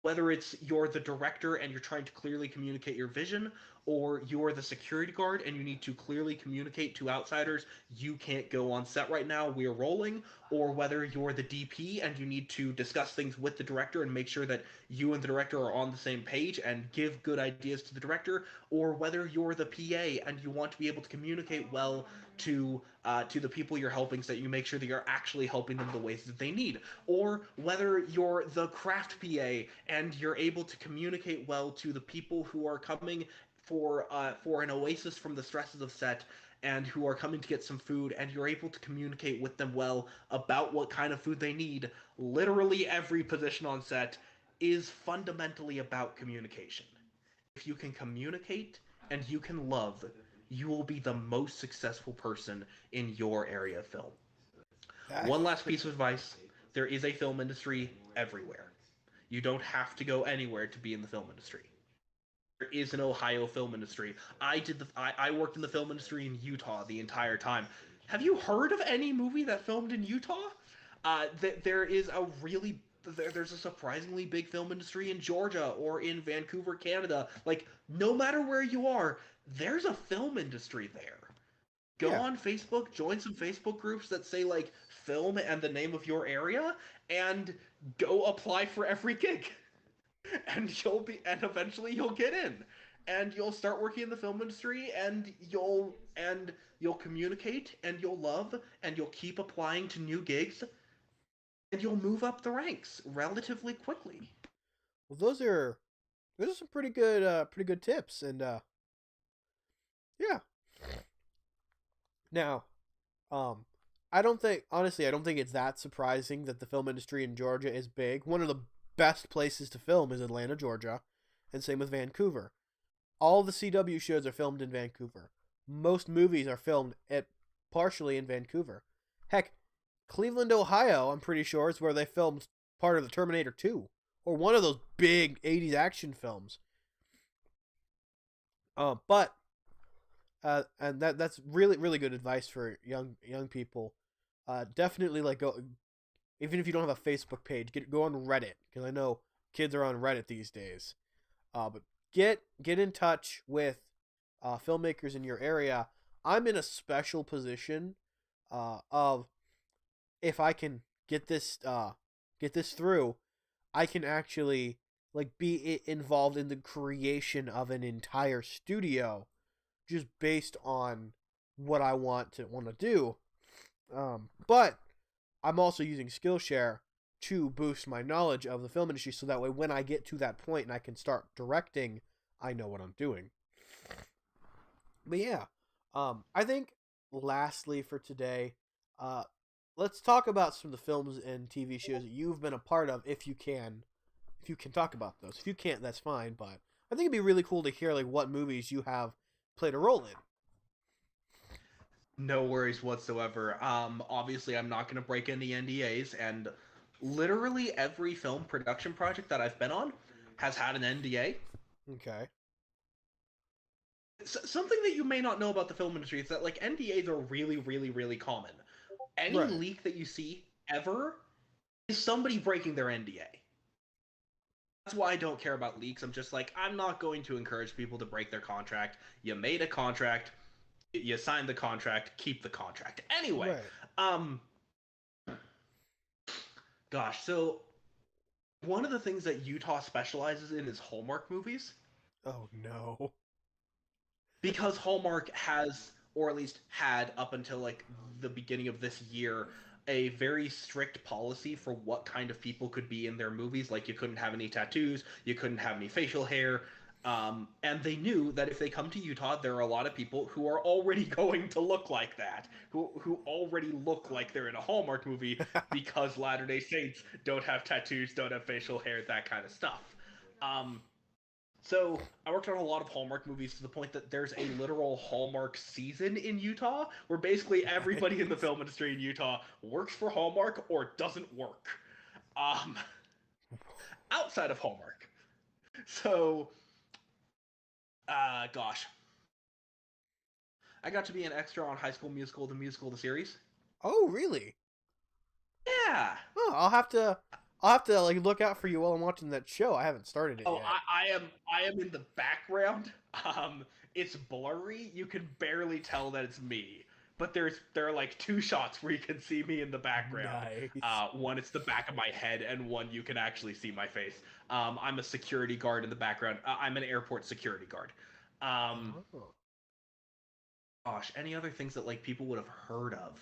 Whether it's you're the director and you're trying to clearly communicate your vision, or you're the security guard and you need to clearly communicate to outsiders you can't go on set right now, we're rolling, or whether you're the DP and you need to discuss things with the director and make sure that you and the director are on the same page and give good ideas to the director, or whether you're the PA and you want to be able to communicate well to the people you're helping so that you make sure that you're actually helping them the ways that they need, or whether you're the craft PA and you're able to communicate well to the people who are coming for an oasis from the stresses of set and who are coming to get some food, and you're able to communicate with them well about what kind of food they need. Literally every position on set is fundamentally about communication. If you can communicate and you can love, you will be the most successful person in your area of film. That, One last piece of advice: there is a film industry everywhere. You don't have to go anywhere to be in the film industry. There is an Ohio film industry. I worked in the film industry in Utah the entire time. Have you heard of any movie that filmed in Utah? There is a really there's a surprisingly big film industry in Georgia or in Vancouver, Canada. Like no matter where you are, there's a film industry there. Go yeah. on Facebook, join some Facebook groups that say like film and the name of your area, and go apply for every gig. And eventually you'll get in. And you'll start working in the film industry and you'll communicate and you'll love and you'll keep applying to new gigs and you'll move up the ranks relatively quickly. Well, those are some pretty good tips, and yeah. Now, um, I don't think honestly, I don't think it's that surprising that the film industry in Georgia is big. One of the best places to film is Atlanta, Georgia, and same with Vancouver. All the CW shows are filmed in Vancouver. Most movies are filmed at partially in Vancouver. Heck, Cleveland, Ohio, I'm pretty sure is where they filmed part of the Terminator 2 or one of those big 80s action films. But and that's really good advice for young people. Definitely like go even if you don't have a Facebook page, go on Reddit because I know kids are on Reddit these days. But get in touch with filmmakers in your area. I'm in a special position of if I can get this through, I can actually like be involved in the creation of an entire studio just based on what I want to do. But I'm also using Skillshare to boost my knowledge of the film industry so that way when I get to that point and I can start directing, I know what I'm doing. But yeah, I think lastly for today, uh, let's talk about some of the films and TV shows that you've been a part of, if you can. If you can talk about those. If you can't, that's fine. But I think it'd be really cool to hear like what movies you have played a role in. No worries whatsoever. Obviously, I'm not going to break any NDAs, and literally every film production project that I've been on has had an NDA. Okay. something that you may not know about the film industry is that like NDAs are really, really, really common. Any Right. leak that you see ever is somebody breaking their NDA. That's why I don't care about leaks. I'm just like, I'm not going to encourage people to break their contract. You made a contract, you signed the contract, keep the contract. Anyway, Right. um, gosh, so one of the things that Utah specializes in is Hallmark movies. Oh no. Because Hallmark has, or at least had up until like the beginning of this year, a very strict policy for what kind of people could be in their movies. Like you couldn't have any tattoos, you couldn't have any facial hair. And they knew that if they come to Utah, there are a lot of people who are already going to look like that, who already look like they're in a Hallmark movie because Latter Day Saints don't have tattoos, don't have facial hair, that kind of stuff. Um, so I worked on a lot of Hallmark movies to the point that there's a literal Hallmark season in Utah where basically everybody in the Nice. film industry in Utah works for Hallmark or doesn't work. Um, outside of Hallmark. So, gosh, I got to be an extra on High School Musical, the musical, the series. Oh, really? Yeah. Oh, I'll have to like look out for you while I'm watching that show. I haven't started it Oh, yet. I am in the background. It's blurry. You can barely tell that it's me. But there are like two shots where you can see me in the background. Nice. One it's the back of my head, and one you can actually see my face. I'm a security guard in the background. I'm an airport security guard. Um, Oh. gosh, any other things that like people would have heard of?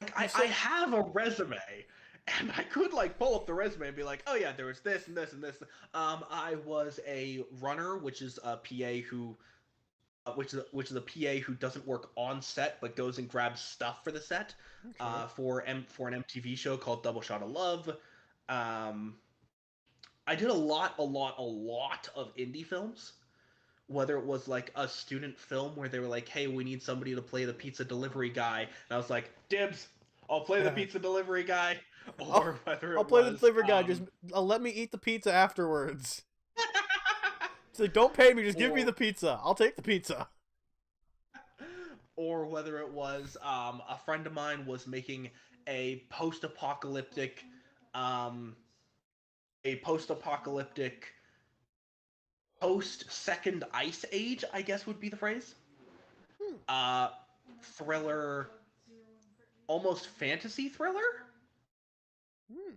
Like You I said have a resume, and I could like pull up the resume and be like, oh yeah, there was this and this and this. I was a runner, which is a PA who, which is a PA who doesn't work on set but goes and grabs stuff for the set, okay. for an MTV show called Double Shot of Love. Um, I did a lot of indie films. Whether it was like a student film where they were like, "Hey, we need somebody to play the pizza delivery guy," and I was like, "Dibs, I'll play the pizza delivery guy," I'll or whether I'll it play the was, delivery guy. Just let me eat the pizza afterwards. It's like don't pay me. Just give me or the pizza. I'll take the pizza. or whether it was a friend of mine was making a post-apocalyptic, um, a post-apocalyptic post-second ice age, I guess would be the phrase. Hmm. Uh, thriller, almost fantasy thriller. Hmm.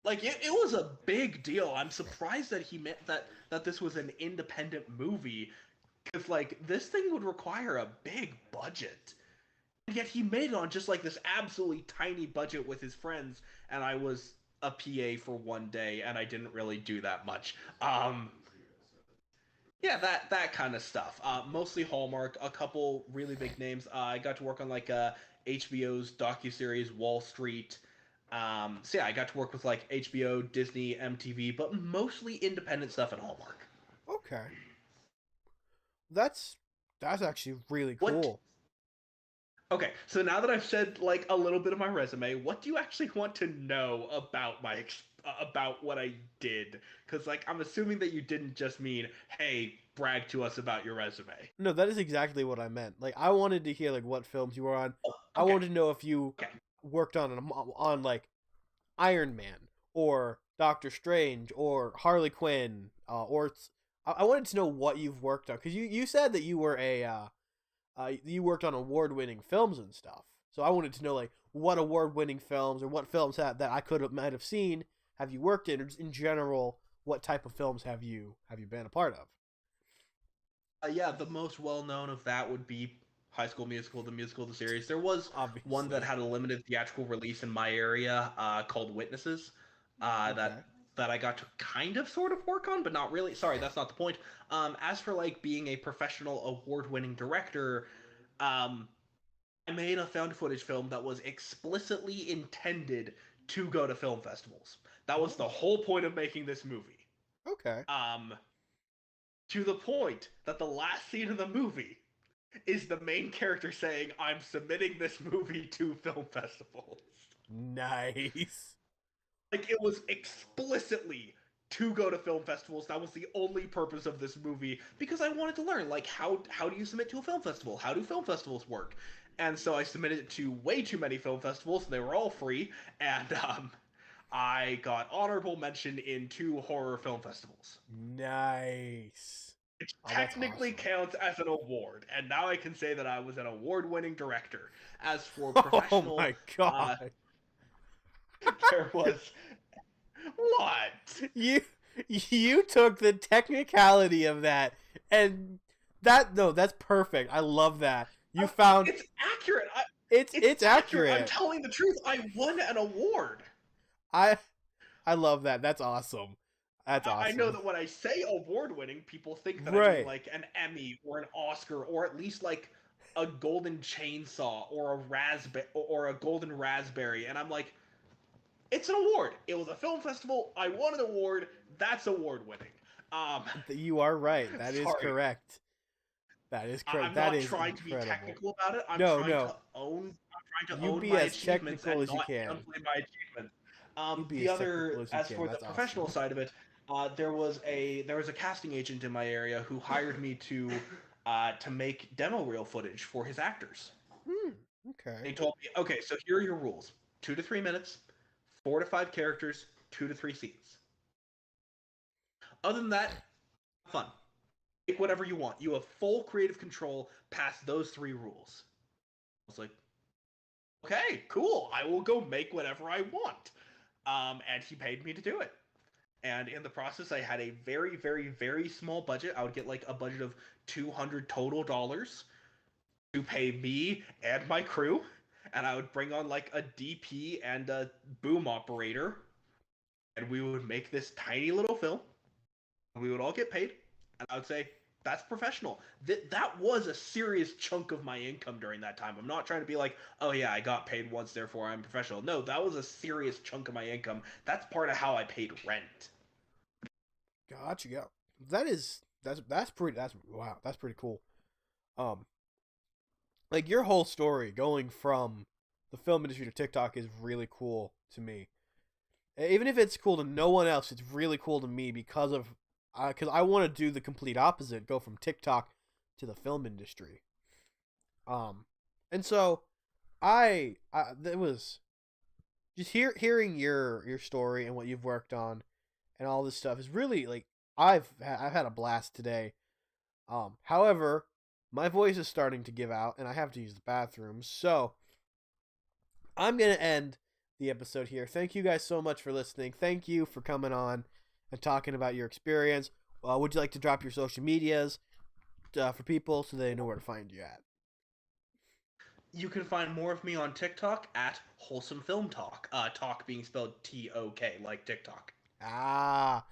Like it was a big deal. I'm surprised that he meant that this was an independent movie because like this thing would require a big budget. And yet he made it on just like this absolutely tiny budget with his friends, and I was a PA for one day, and I didn't really do that much. Yeah, that kind of stuff. Mostly Hallmark. A couple really big names. I got to work on like HBO's docuseries Wall Street. So yeah, I got to work with like HBO, Disney, MTV, but mostly independent stuff at Hallmark. Okay. That's that's actually really What? cool. Okay, so now that I've said like a little bit of my resume, what do you actually want to know about about what I did? Because like I'm assuming that you didn't just mean, hey, brag to us about your resume. No, that is exactly what I meant. Like I wanted to hear like what films you were on. Oh, I okay, wanted to know if you okay. worked on like Iron Man or Doctor Strange or Harley Quinn I wanted to know what you've worked on because you said that you were you worked on award-winning films and stuff. So I wanted to know like what award-winning films or what films that I could have might have seen have you worked in, or just in general, what type of films have you been a part of? Yeah, the most well known of that would be High School Musical, the musical, the series. There was one that Obviously. had a limited theatrical release in my area called Witnesses Okay. that I got to kind of sort of work on, but not really. Sorry, that's not the point. As for like being a professional award-winning director, um, I made a found footage film that was explicitly intended to go to film festivals. That was the Oh. whole point of making this movie. Okay. Um, to the point that the last scene of the movie is the main character saying, I'm submitting this movie to film festivals. Nice. Like, it was explicitly to go to film festivals. That was the only purpose of this movie, because I wanted to learn, like, how do you submit to a film festival? How do film festivals work? And so I submitted it to way too many film festivals, and they were all free. And I got honorable mention in 2 horror film festivals. Nice. Which Oh, that's technically awesome. counts as an award, and now I can say that I was an award-winning director. As for Oh professional, my god. there was what? You you took the technicality of that and that's perfect. I love that. You found It's accurate. It's it's accurate. I'm accurate. telling the truth. I won an award. I I love that. That's awesome. That's I know awesome. that when I say award-winning, people think that I mean Right. like an Emmy or an Oscar or at least like a golden chainsaw or a raspberry or a golden raspberry, and I'm like, it's an award. It was a film festival. I won an award. That's award-winning. Um, You are right. That is sorry. correct. That is correct. I'm That not is trying to be incredible. technical about it. No, no. I'm trying to You own be my as achievements technical and as you not can. downplay my achievements. You be The as technical other, as you as can. for the That's awesome. professional side of it, there was a casting agent in my area who hired me to make demo reel footage for his actors. Hmm. Okay. They told me, okay, so here are your rules: 2 to 3 minutes, 4 to 5 characters, 2 to 3 scenes. Other than that, fun. Make whatever you want. You have full creative control past those 3 rules. I was like, okay, cool. I will go make whatever I want. And he paid me to do it. And in the process, I had a very, very, very small budget. I would get like a budget of $200 total to pay me and my crew. And I would bring on like a DP and a boom operator. And we would make this tiny little film. We would all get paid. And I would say, that's professional. That was a serious chunk of my income during that time. I'm not trying to be like, oh yeah, I got paid once, therefore I'm professional. No, that was a serious chunk of my income. That's part of how I paid rent. Gotcha. Yeah. That's pretty. That's wow. That's pretty cool. Um, like your whole story going from the film industry to TikTok is really cool to me. Even if it's cool to no one else, it's really cool to me because I want to do the complete opposite, go from TikTok to the film industry. Um, and so I it was just hearing your story and what you've worked on and all this stuff is really like I've had a blast today. However, my voice is starting to give out and I have to use the bathroom, so I'm gonna end the episode here. Thank you guys so much for listening. Thank you for coming on and talking about your experience. Would you like to drop your social medias for people so they know where to find you at? You can find more of me on TikTok at Wholesome Film Talk. Talk being spelled TOK, like TikTok. Ah,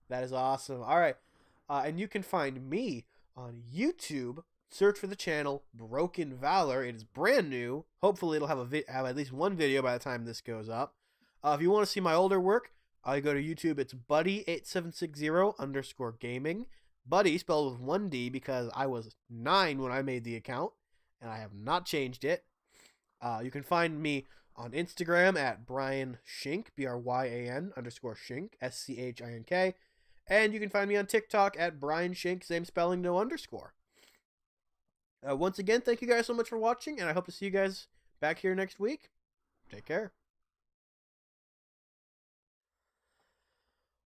that is awesome. All right. And you can find me on YouTube. Search for the channel Broken Valor. It is brand new. Hopefully, it'll have at least one video by the time this goes up. If you want to see my older work, you go to YouTube. It's Buddy8760_gaming. Buddy spelled with 1D because I was 9 when I made the account, and I have not changed it. You can find me on Instagram at Brian Shink, BRYAN_Shink, SCHINK. And you can find me on TikTok at Brian Shink, same spelling, no underscore. Once again, thank you guys so much for watching, and I hope to see you guys back here next week. Take care.